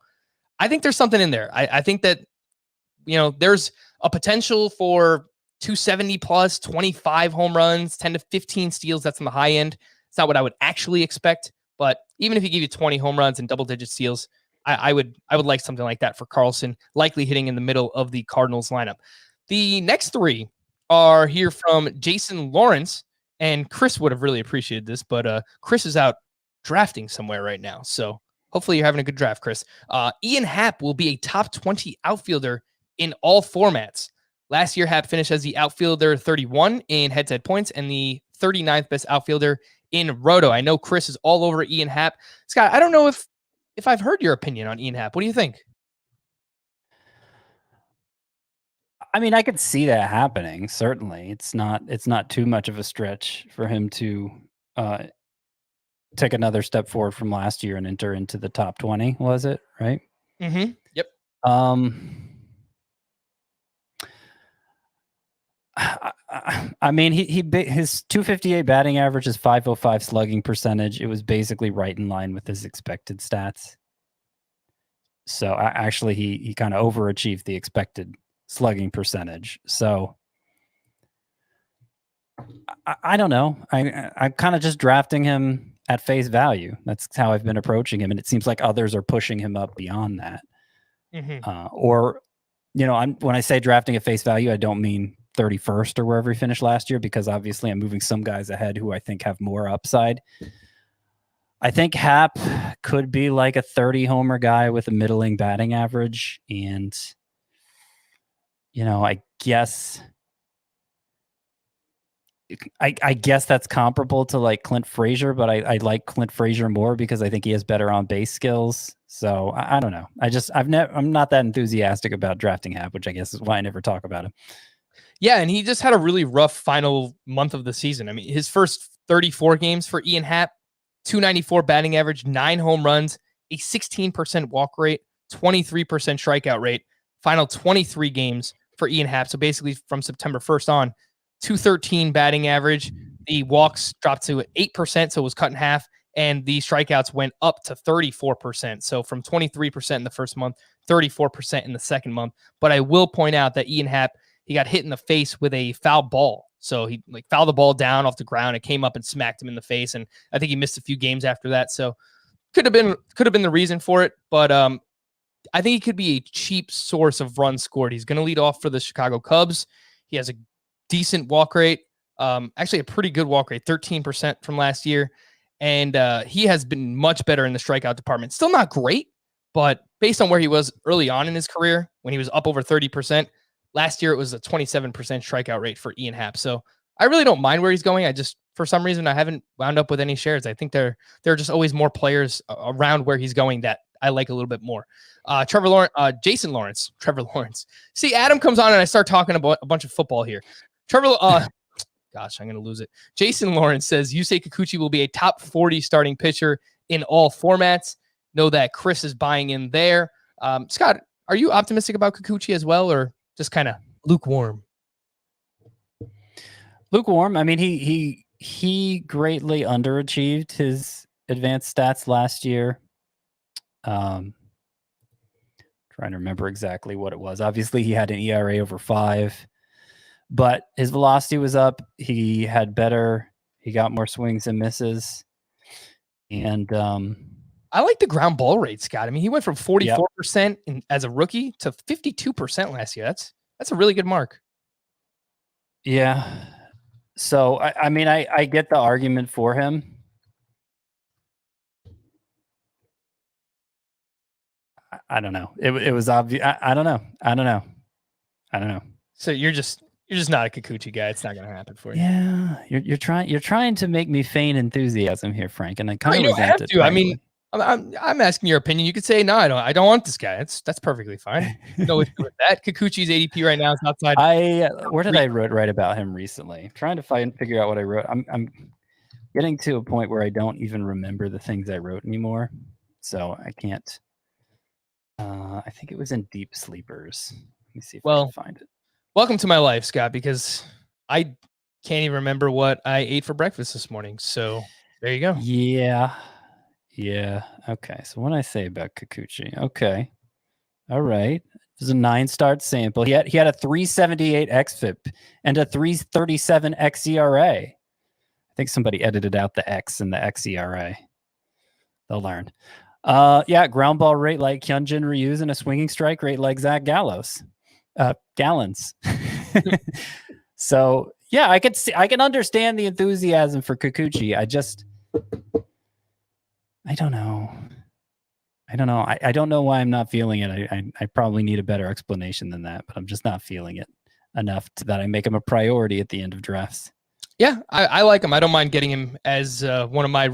I think there's something in there. I think that, there's a potential for 270 plus, 25 home runs, 10 to 15 steals. That's on the high end. It's not what I would actually expect, but even if he gave you 20 home runs and double-digit steals, I would like something like that for Carlson, likely hitting in the middle of the Cardinals lineup. The next three are here from Jason Lawrence, and Chris would have really appreciated this, but Chris is out drafting somewhere right now, so hopefully you're having a good draft, Chris. Ian Happ will be a top 20 outfielder in all formats. Last year, Happ finished as the outfielder 31 in head-to-head points and the 39th best outfielder in Roto. I know Chris is all over Ian Happ. Scott, I don't know if I've heard your opinion on Ian Happ. What do you think? I mean, I could see that happening. Certainly, it's not too much of a stretch for him to take another step forward from last year and enter into the top 20. Was it right? Mm-hmm. Yep. I mean, his 258 batting average is 505 slugging percentage. It was basically right in line with his expected stats. So actually, he kind of overachieved the expected slugging percentage. So I don't know. I'm kind of just drafting him at face value. That's how I've been approaching him, and it seems like others are pushing him up beyond that. Mm-hmm. When I say drafting at face value, I don't mean 31st or wherever he finished last year, because obviously I'm moving some guys ahead who I think have more upside. I think Happ could be like a 30 homer guy with a middling batting average. And, I guess that's comparable to like Clint Frazier, but I like Clint Frazier more because I think he has better on base skills. So I don't know. I'm not that enthusiastic about drafting Happ, which I guess is why I never talk about him. Yeah, and he just had a really rough final month of the season. I mean, his first 34 games for Ian Happ, 294 batting average, 9 home runs, a 16% walk rate, 23% strikeout rate, final 23 games for Ian Happ. So basically from September 1st on, 213 batting average. The walks dropped to 8%, so it was cut in half, and the strikeouts went up to 34%. So from 23% in the first month, 34% in the second month. But I will point out that Ian Happ, he got hit in the face with a foul ball. So he fouled the ball down off the ground. It came up and smacked him in the face, and I think he missed a few games after that. So could have been the reason for it, but I think he could be a cheap source of runs scored. He's going to lead off for the Chicago Cubs. He has a decent walk rate, actually a pretty good walk rate, 13% from last year, and he has been much better in the strikeout department. Still not great, but based on where he was early on in his career, when he was up over 30%, last year it was a 27% strikeout rate for Ian Happ. So I really don't mind where he's going. For some reason, I haven't wound up with any shares. I think there are just always more players around where he's going that I like a little bit more. Jason Lawrence. See, Adam comes on and I start talking about a bunch of football here. Gosh, I'm going to lose it. Jason Lawrence says, Yusei Kikuchi will be a top 40 starting pitcher in all formats. Know that Chris is buying in there. Scott, are you optimistic about Kikuchi as well, or just kind of lukewarm? Lukewarm. I mean, he greatly underachieved his advanced stats last year. Trying to remember exactly what it was. Obviously, he had an ERA over 5, but his velocity was up. He got more swings and misses. And I like the ground ball rate, Scott. I mean, he went from 44% as a rookie to 52% last year. That's a really good mark. Yeah. So, I mean, I get the argument for him. I don't know. It was obvious. I don't know. So you're just not a Kikuchi guy. It's not going to happen for you. Yeah, you're trying to make me feign enthusiasm here, Frank, and I kind of resent it. I mean, I'm asking your opinion. You could say no. I don't want this guy. That's perfectly fine. No issue with that. Kikuchi's ADP right now is outside. Where did I write about him recently? I'm trying to figure out what I wrote. I'm getting to a point where I don't even remember the things I wrote anymore, so I can't. I think it was in Deep Sleepers. Let me see if I can find it. Welcome to my life, Scott, because I can't even remember what I ate for breakfast this morning. So there you go. Yeah. Okay. So what I say about Kikuchi? Okay. All right. It was a 9-start sample. He had a 378 xFIP and a 337 xERA. I think somebody edited out the X and the xERA. They'll learn. Ground ball rate like Hyunjin Ryu's and a swinging strike rate like Zach Gallons. So yeah, I can understand the enthusiasm for Kikuchi. I don't know. I don't know why I'm not feeling it. I probably need a better explanation than that, but I'm just not feeling it enough that I make him a priority at the end of drafts. Yeah, I like him. I don't mind getting him as one of my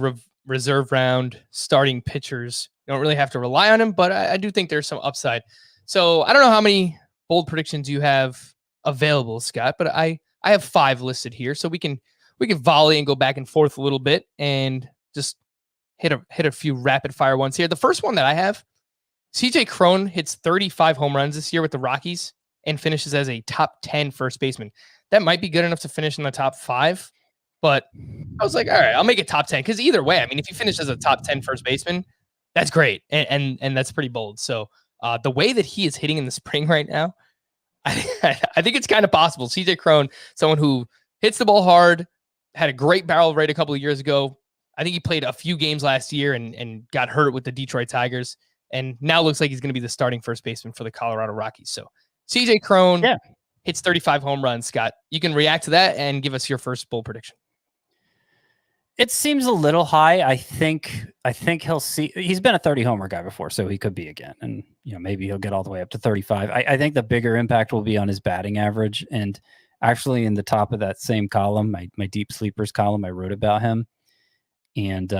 reserve round starting pitchers. You don't really have to rely on him, but I do think there's some upside. So I don't know how many bold predictions you have available, Scott, but I have 5 listed here. So we can volley and go back and forth a little bit and just hit a few rapid fire ones here. The first one that I have, CJ Crone hits 35 home runs this year with the Rockies and finishes as a top 10 first baseman. That might be good enough to finish in the top 5, but I was like, all right, I'll make it top 10. Because either way, I mean, if you finish as a top 10 first baseman, that's great. And that's pretty bold. So the way that he is hitting in the spring right now, I think it's kind of possible. CJ Crone, someone who hits the ball hard, had a great barrel rate a couple of years ago. I think he played a few games last year and got hurt with the Detroit Tigers. And now looks like he's going to be the starting first baseman for the Colorado Rockies. So CJ Crone hits 35 home runs. Scott, you can react to that and give us your first bold prediction. It seems a little high. I think he'll see. He's been a 30 homer guy before, so he could be again. And maybe he'll get all the way up to 35. I think the bigger impact will be on his batting average. And actually, in the top of that same column, my Deep Sleepers column, I wrote about him. And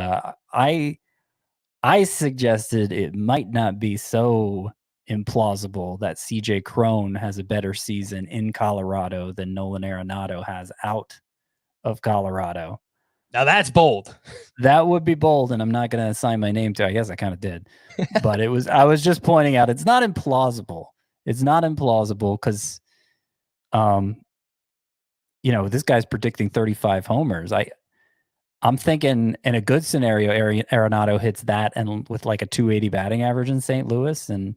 I suggested it might not be so implausible that CJ Crone has a better season in Colorado than Nolan Arenado has out of Colorado. Now that's bold. That would be bold, and I'm not going to assign my name to it. I guess I kind of did. But I was just pointing out it's not implausible. It's not implausible because, this guy's predicting 35 homers. I'm thinking in a good scenario, Arenado hits that and with like a 280 batting average in St. Louis. And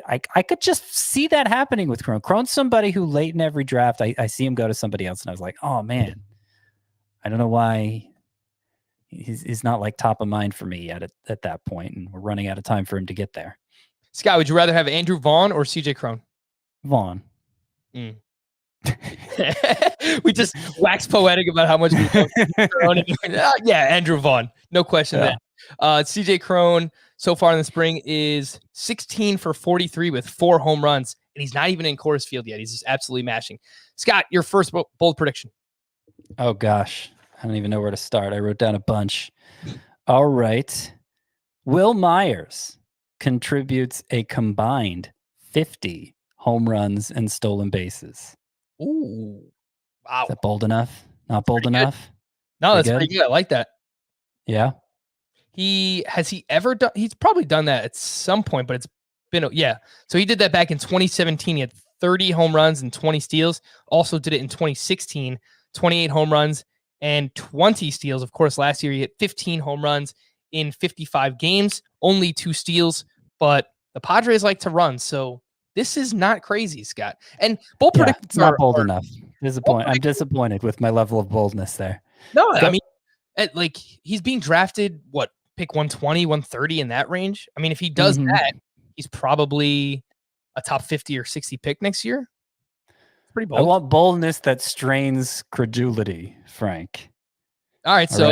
I could just see that happening with Crone. Crone's somebody who late in every draft, I see him go to somebody else and I was like, oh man, I don't know why he's not like top of mind for me at that point, and we're running out of time for him to get there. Scott, would you rather have Andrew Vaughn or CJ Crone? Vaughn. We just wax poetic about how much we love yeah, Andrew Vaughn. No question there. CJ Crone so far in the spring is 16 for 43 with 4 home runs, and he's not even in Coors Field yet. He's just absolutely mashing. Scott, your first bold prediction. Oh gosh, I don't even know where to start. I wrote down a bunch. All right. Will Myers contributes a combined 50 home runs and stolen bases. Ooh. Wow. Is that bold enough? Not bold enough? No, that's pretty good. I like that. Yeah. Has he ever done? He's probably done that at some point, but it's been, So he did that back in 2017. He had 30 home runs and 20 steals. Also did it in 2016, 28 home runs and 20 steals. Of course, last year he hit 15 home runs in 55 games, only 2 steals, but the Padres like to run. So this is not crazy, Scott. And bold predictions it's not bold enough. I'm disappointed with my level of boldness there. No, I mean, he's being drafted, pick 120, 130 in that range? I mean, if he does that, he's probably a top 50 or 60 pick next year. It's pretty bold. I want boldness that strains credulity, Frank. All right, so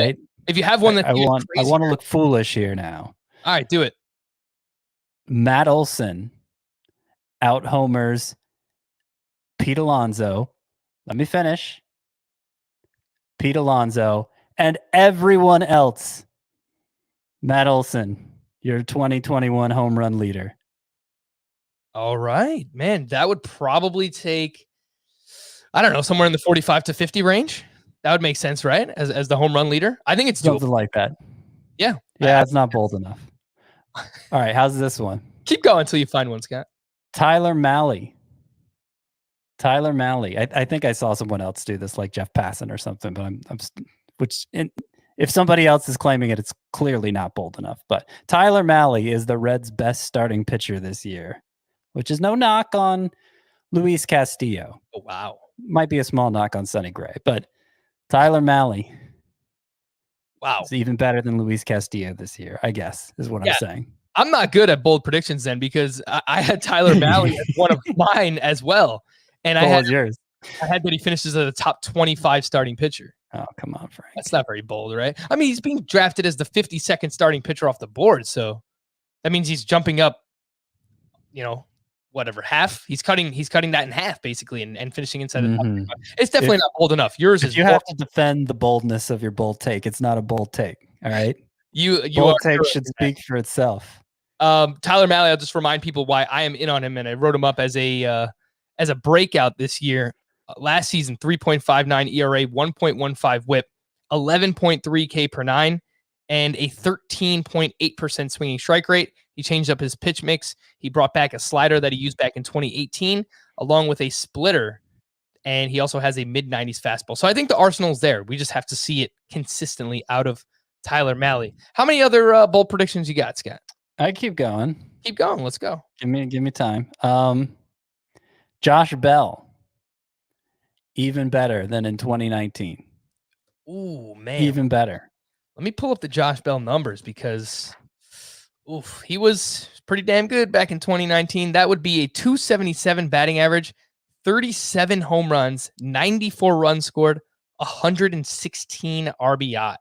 if you have one that I want to look foolish here now. All right, do it. Matt Olson out homers Pete Alonso. Let me finish. Pete Alonso and everyone else. Matt Olson, your 2021 home run leader. All right, man. That would probably take, I don't know, somewhere in the 45 to 50 range. That would make sense, right? As the home run leader. I think it's something doable. Like that. Yeah. Yeah, it's not bold enough. All right, how's this one? Keep going until you find one, Scott. Tyler Malley. I think I saw someone else do this, like Jeff Passan or something, but if somebody else is claiming it, it's clearly not bold enough. But Tyler Malley is the Reds' best starting pitcher this year, which is no knock on Luis Castillo. Oh, wow. Might be a small knock on Sonny Gray, but Tyler Malley. Wow. Is even better than Luis Castillo this year, I guess, is what I'm saying. I'm not good at bold predictions then, because I had Tyler Malley as one of mine as well. And I had that he finishes as a top 25 starting pitcher. Oh, come on, Frank. That's not very bold, right? I mean, he's being drafted as the 52nd starting pitcher off the board. So that means he's jumping up, half. He's cutting that in half, basically, and finishing inside the top 25. It's definitely not bold enough. Yours is. You have to defend the boldness of your bold take. It's not a bold take. All right. Bold take should speak for itself. Tyler Malley, I'll just remind people why I am in on him, and I wrote him up as a breakout this year. Last season, 3.59 ERA, 1.15 WHIP, 11.3 K per 9, and a 13.8% swinging strike rate. He changed up his pitch mix. He brought back a slider that he used back in 2018, along with a splitter, and he also has a mid-90s fastball. So I think the arsenal's there. We just have to see it consistently out of Tyler Malley. How many other bold predictions you got, Scott? I keep going. Keep going. Let's go. Give me time. Josh Bell. Even better than in 2019. Ooh, man. Even better. Let me pull up the Josh Bell numbers because he was pretty damn good back in 2019. That would be a 277 batting average, 37 home runs, 94 runs scored, 116 RBI.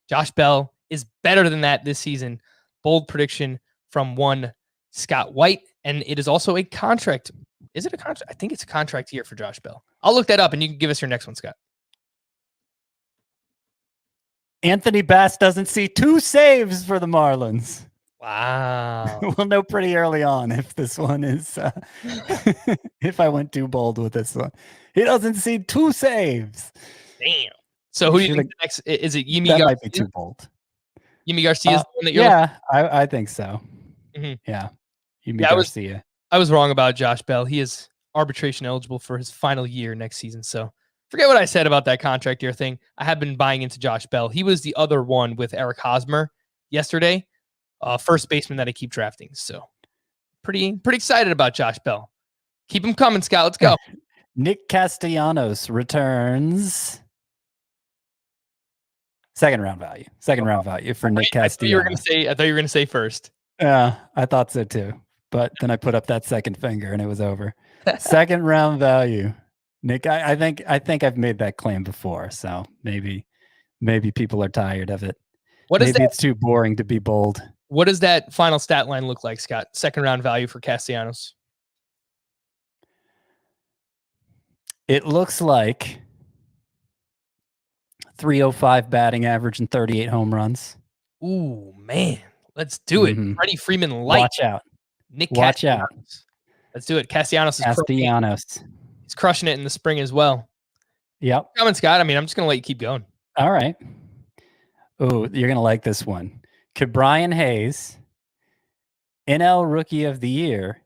Josh Bell is better than that this season. Bold prediction from one Scott White. And it is also a contract. Is it a contract? I think it's a contract year for Josh Bell. I'll look that up and you can give us your next one, Scott. Anthony Bass doesn't see 2 saves for the Marlins. Wow. We'll know pretty early on if this one is, if I went too bold with this one. He doesn't see 2 saves. Damn. So who do you think the next, is it Yimi Garcia? That might be too bold. Yimi Garcia is the one that you're I think so. Mm-hmm. Yeah. Yimi Garcia. I was wrong about Josh Bell. He is arbitration eligible for his final year next season. So forget what I said about that contract year thing. I have been buying into Josh Bell. He was the other one with Eric Hosmer yesterday, first baseman that I keep drafting. So pretty excited about Josh Bell. Keep him coming, Scott. Let's go. Nick Castellanos returns. Second round value for Nick Castellanos. I thought you were going to say first. Yeah, I thought so too. But then I put up that second finger and it was over. Second round value. Nick, I think I've made that claim before, so maybe people are tired of it. It's too boring to be bold. What does that final stat line look like, Scott? Second round value for Castellanos. It looks like 305 batting average and 38 home runs. Ooh, man. Let's do it. Freddie Freeman light. Watch out. Nick Watch Castellanos. out. Let's do it. Castellanos is he's crushing it in the spring as well. Yep. Come on, Scott. I mean, I'm just going to let you keep going. All right. Oh, you're going to like this one. Brian Hayes, NL Rookie of the Year,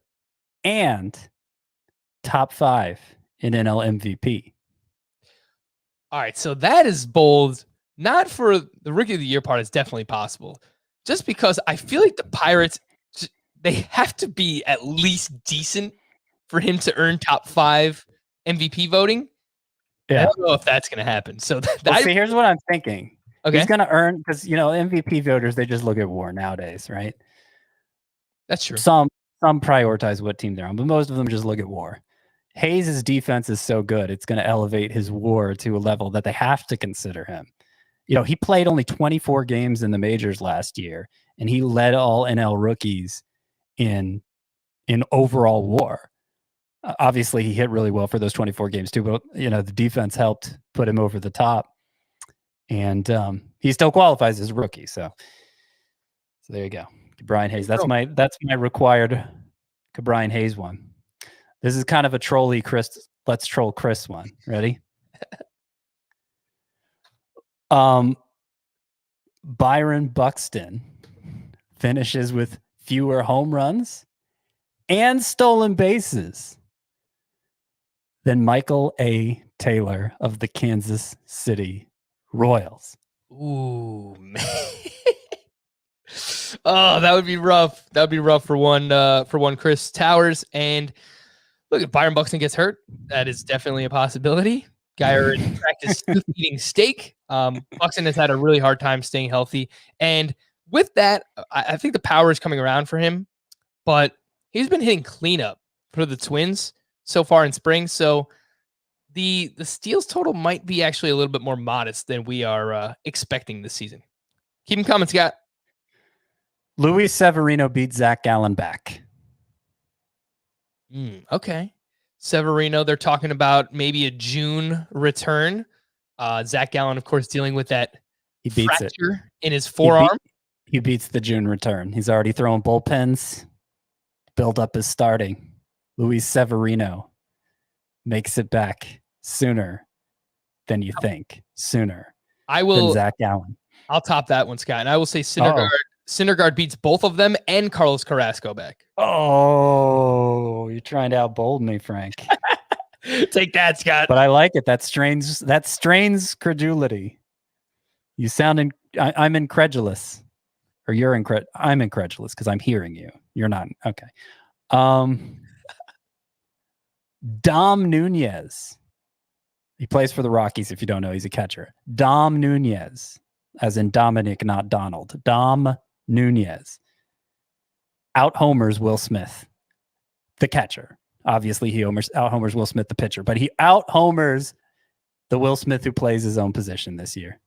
and top 5 in NL MVP. All right. So that is bold. Not for the Rookie of the Year part. It's definitely possible. Just because I feel like the Pirates, they have to be at least decent for him to earn top 5 MVP voting. Yeah. I don't know if that's going to happen. So see, here's what I'm thinking. Okay. He's going to earn, because, MVP voters, they just look at WAR nowadays, right? That's true. Some prioritize what team they're on, but most of them just look at WAR. Hayes' defense is so good, it's going to elevate his WAR to a level that they have to consider him. He played only 24 games in the majors last year, and he led all NL rookies in overall WAR. Obviously, he hit really well for those 24 games too, but the defense helped put him over the top, and he still qualifies as a rookie. So there you go, Brian Hayes. That's my required Brian Hayes one. This is kind of a trolly Chris. Let's troll Chris one. Ready? Byron Buxton finishes with fewer home runs and stolen bases than Michael A. Taylor of the Kansas City Royals. Ooh, man. Oh, that would be rough. That would be rough for one Chris Towers. And look, if Byron Buxton gets hurt, that is definitely a possibility. Guy already practiced eating steak. Buxton has had a really hard time staying healthy. And with that, I think the power is coming around for him, but he's been hitting cleanup for the Twins so far in spring. So the steals total might be actually a little bit more modest than we are expecting this season. Keep them coming, Scott. Luis Severino beat Zach Gallen back. Okay. Severino, they're talking about maybe a June return. Zach Gallen, of course, dealing with that fracture in his forearm. He beats the June return. He's already throwing bullpens. Build up his starting. Luis Severino makes it back sooner than you think. Sooner than Zach Gallen. I'll top that one, Scott. And I will say Syndergaard beats both of them and Carlos Carrasco back. Oh, you're trying to outbold me, Frank. Take that, Scott. But I like it. That strains credulity. You sound I'm incredulous. Or you're I'm incredulous because I'm hearing you. You're not. Okay. Dom Nunez. He plays for the Rockies. If you don't know, he's a catcher. Dom Nunez, as in Dominic, not Donald. Dom Nunez out homers Will Smith, the catcher. Obviously, he out homers Will Smith, the pitcher, but he out homers the Will Smith who plays his own position this year.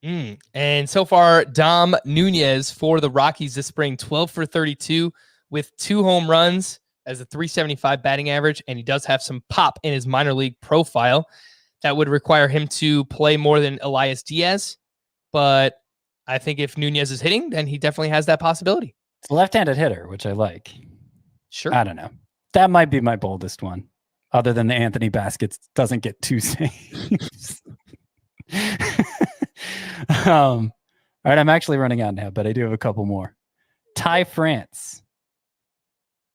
And so far, Dom Nunez for the Rockies this spring, 12 for 32 with 2 home runs as a 375 batting average. And he does have some pop in his minor league profile that would require him to play more than Elias Diaz. But I think if Nunez is hitting, then he definitely has that possibility. It's a left-handed hitter, which I like. Sure. I don't know. That might be my boldest one, other than the Anthony Baskets doesn't get 2 saves. All right, I'm actually running out now, but I do have a couple more. Ty France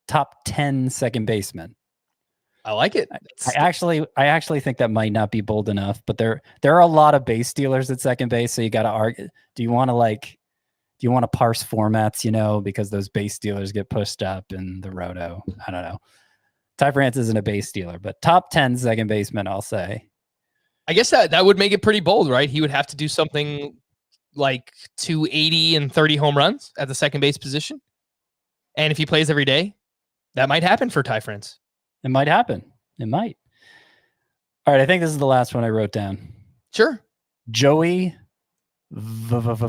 top 10 second baseman. I like it. I actually think that might not be bold enough, but there are a lot of base stealers at second base, so you got to argue. Do you want to parse formats, because those base stealers get pushed up in the roto? I don't know. Ty France isn't a base stealer, but top 10 second baseman, I'll say. I guess that would make it pretty bold, right? He would have to do something like 280 and 30 home runs at the second base position. And if he plays every day, that might happen for Ty France. It might happen. It might. All right, I think this is the last one I wrote down. Sure. Joey Vado.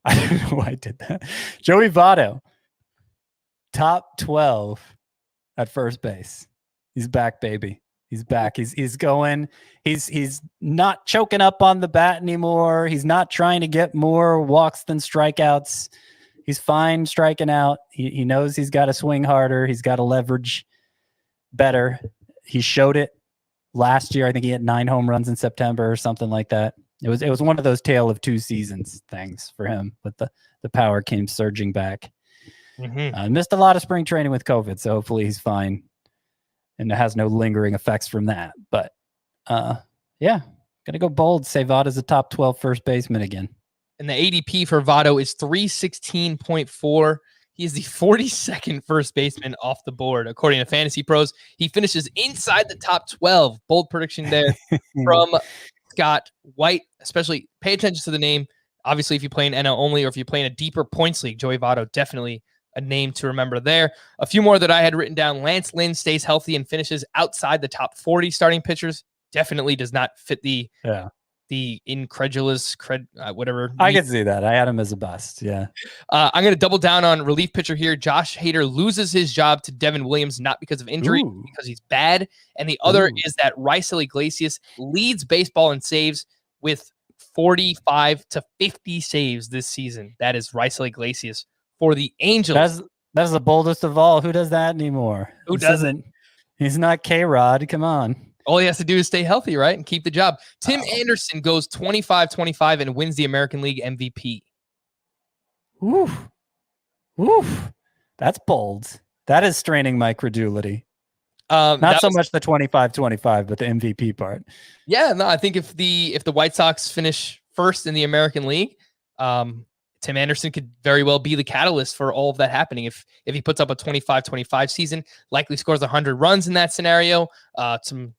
I don't know why I did that. Joey Vado. Top 12 at first base. He's back, baby. He's back. He's going. He's not choking up on the bat anymore. He's not trying to get more walks than strikeouts. He's fine striking out. He knows he's got to swing harder. He's got to leverage better. He showed it last year. I think he hit 9 home runs in September or something like that. It was one of those tale of 2 seasons things for him, but the power came surging back. Missed a lot of spring training with COVID, so hopefully he's fine and it has no lingering effects from that. But yeah, gonna go bold. Say Vado's a top 12 first baseman again. And the ADP for Vado is 316.4. He is the 42nd first baseman off the board, according to Fantasy Pros. He finishes inside the top 12. Bold prediction there from Scott White. Especially pay attention to the name. Obviously, if you play in NL only or if you play in a deeper points league, Joey Vado definitely a name to remember there. A few more that I had written down. Lance Lynn stays healthy and finishes outside the top 40 starting pitchers. Definitely does not fit the incredulous whatever. I can see that. I had him as a bust. Yeah. I'm going to double down on relief pitcher here. Josh Hader loses his job to Devin Williams, not because of injury, because he's bad. And the other is that Raisel Iglesias leads baseball in saves with 45 to 50 saves this season. That is Raisel Iglesias for the Angels. That's the boldest of all. Who does that anymore? Who doesn't? He's not K-Rod. Come on. All he has to do is stay healthy, right? And keep the job. Tim Anderson goes 25-25 and wins the American League MVP. Oof. That's bold. That is straining my credulity. Not so much the 25-25, but the MVP part. Yeah, no, I think if the White Sox finish first in the American League, Tim Anderson could very well be the catalyst for all of that happening. If he puts up a 25-25 season, likely scores 100 runs in that scenario, some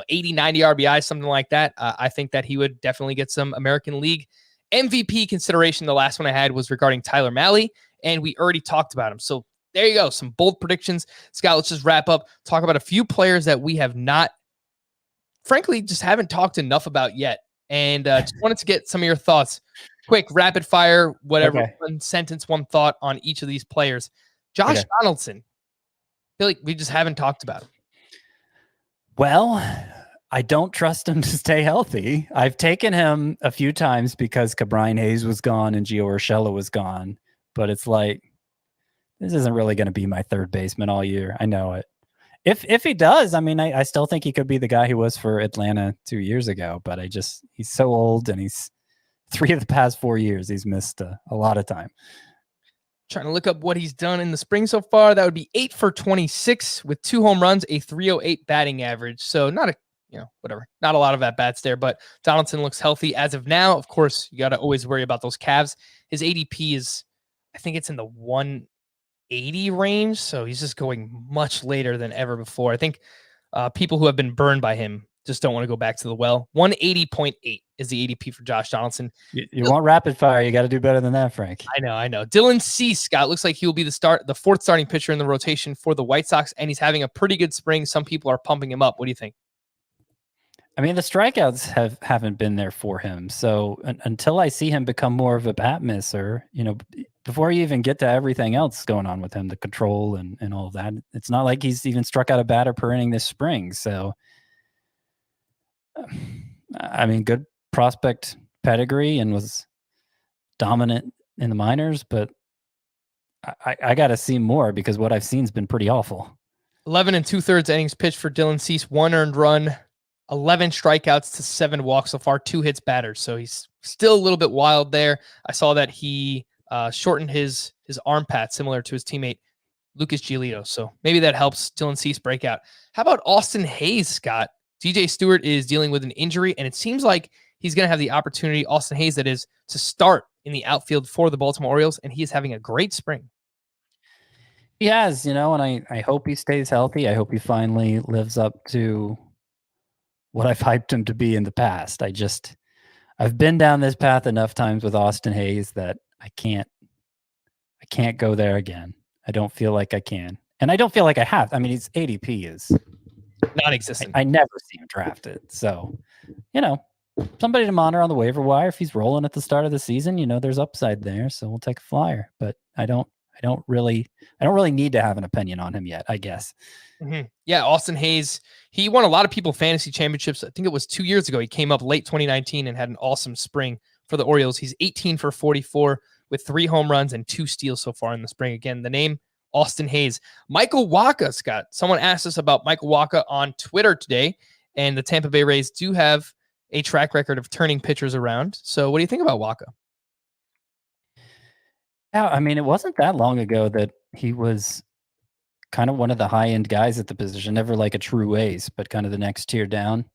80, 90 RBIs, something like that. I think that he would definitely get some American League MVP consideration. The last one I had was regarding Tyler Malley, and we already talked about him. So there you go. Some bold predictions. Scott, let's just wrap up, talk about a few players that we have not, frankly, just haven't talked enough about yet. And just wanted to get some of your thoughts. Quick, rapid fire, whatever, Okay. one sentence, one thought on each of these players. Josh Donaldson. I feel like we just haven't talked about him. Well, I don't trust him to stay healthy. I've taken him a few times because Cabrian Hayes was gone and Gio Urshela was gone. But it's like, this isn't really going to be my third baseman all year. I know it. If he does, I mean, I still think he could be the guy he was for Atlanta 2 years ago. But he's so old, and he's 3 of the past 4 years. He's missed a lot of time. Trying to look up what he's done in the spring so far. That would be 8 for 26 with 2 home runs, a 308 batting average. So not a lot of at-bats there, but Donaldson looks healthy as of now. Of course, you got to always worry about those calves. His ADP is, I think it's in the 180 range. So he's just going much later than ever before. I think people who have been burned by him just don't want to go back to the well. 180.8 is the ADP for Josh Donaldson. You want rapid fire. You got to do better than that, Frank. I know. Dylan Cease, Scott, looks like he will be the fourth starting pitcher in the rotation for the White Sox, and he's having a pretty good spring. Some people are pumping him up. What do you think? I mean, the strikeouts haven't been there for him. So until I see him become more of a bat misser, before you even get to everything else going on with him, the control and all of that, it's not like he's even struck out a batter per inning this spring. So, I mean, good prospect pedigree and was dominant in the minors, but I got to see more because what I've seen has been pretty awful. 11 2/3 innings pitched for Dylan Cease, 1 earned run, 11 strikeouts to 7 walks so far, 2 hits batters. So he's still a little bit wild there. I saw that he shortened his arm pat similar to his teammate Lucas Giolito. So maybe that helps Dylan Cease break out. How about Austin Hayes, Scott? DJ Stewart is dealing with an injury, and it seems like he's going to have the opportunity, Austin Hayes that is, to start in the outfield for the Baltimore Orioles, and he is having a great spring. He has, and I hope he stays healthy. I hope he finally lives up to what I've hyped him to be in the past. I've been down this path enough times with Austin Hayes that I can't go there again. I don't feel like I can. And I don't feel like I have. I mean, his ADP is non-existent. I never see him drafted. So, somebody to monitor on the waiver wire. If he's rolling at the start of the season, there's upside there. So we'll take a flyer. But I don't really need to have an opinion on him yet, I guess. Mm-hmm. Yeah, Austin Hayes, he won a lot of people fantasy championships. I think it was 2 years ago. He came up late 2019 and had an awesome spring for the Orioles. He's 18 for 44 with 3 home runs and 2 steals so far in the spring. Again, the name, Austin Hayes. Michael Wacha, Scott. Someone asked us about Michael Wacha on Twitter today, and the Tampa Bay Rays do have a track record of turning pitchers around. So what do you think about Wacha? Yeah, I mean, it wasn't that long ago that he was kind of one of the high-end guys at the position, never like a true ace, but kind of the next tier down.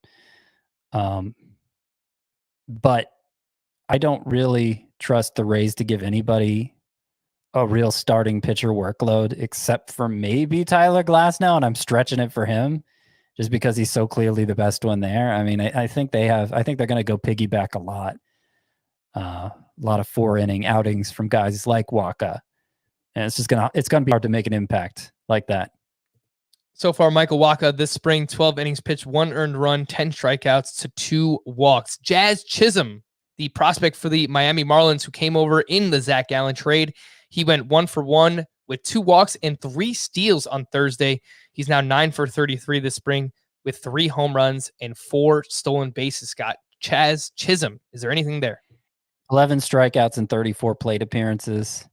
But I don't really trust the Rays to give anybody a real starting pitcher workload, except for maybe Tyler Glasnow, and I'm stretching it for him just because he's so clearly the best one there. I mean, I think they're going to go piggyback a lot of 4-inning outings from guys like Wacha, and it's going to be hard to make an impact like that. So far, Michael Wacha this spring, 12 innings pitched, 1 earned run, 10 strikeouts to 2 walks. Jazz Chisholm, the prospect for the Miami Marlins who came over in the Zach Gallen trade, he went 1 for 1 with 2 walks and 3 steals on Thursday. He's now 9 for 33 this spring with 3 home runs and 4 stolen bases. Scott, Jazz Chisholm, is there anything there? 11 strikeouts and 34 plate appearances.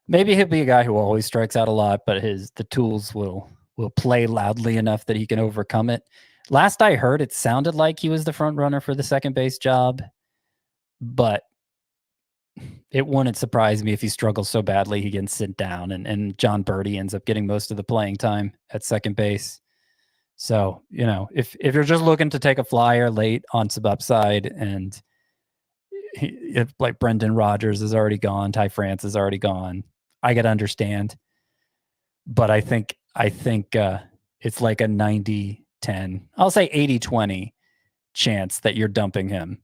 Maybe he'll be a guy who always strikes out a lot, but the tools will play loudly enough that he can overcome it. Last I heard, it sounded like he was the front runner for the second base job, but it wouldn't surprise me if he struggles so badly he gets sent down and John Birdie ends up getting most of the playing time at second base. So, if you're just looking to take a flyer late on some upside, and if like Brendan Rodgers is already gone, Ty France is already gone, I got to understand. But I think it's like a 90-10, I'll say 80-20 chance that you're dumping him.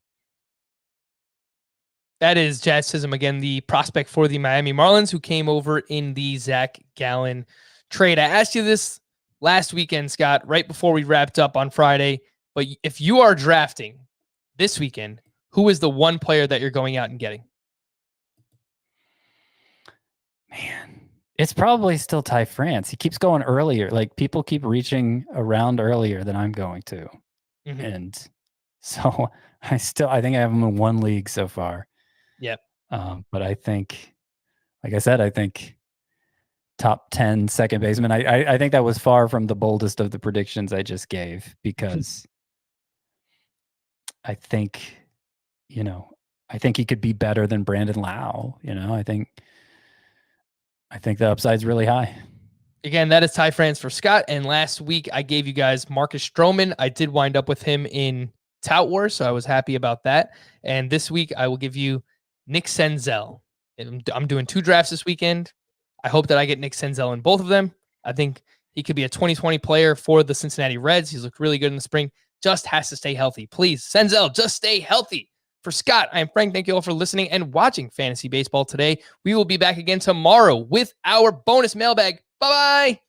That is Jazz Chisholm, again, the prospect for the Miami Marlins who came over in the Zach Gallen trade. I asked you this last weekend, Scott, right before we wrapped up on Friday, but if you are drafting this weekend, who is the one player that you're going out and getting? Man, it's probably still Ty France. He keeps going earlier. Like, people keep reaching around earlier than I'm going to. Mm-hmm. And so I think I have him in 1 league so far. Yep. But I think, like I said, top 10 second baseman. I think that was far from the boldest of the predictions I just gave, because I think he could be better than Brandon Lau. I think the upside's really high. Again, that is Ty France for Scott. And last week I gave you guys Marcus Stroman. I did wind up with him in Tout War, so I was happy about that. And this week I will give you Nick Senzel. I'm doing 2 drafts this weekend. I hope that I get Nick Senzel in both of them. I think he could be a 2020 player for the Cincinnati Reds. He's looked really good in the spring. Just has to stay healthy. Please, Senzel, just stay healthy. For Scott, I am Frank. Thank you all for listening and watching Fantasy Baseball today. We will be back again tomorrow with our bonus mailbag. Bye-bye.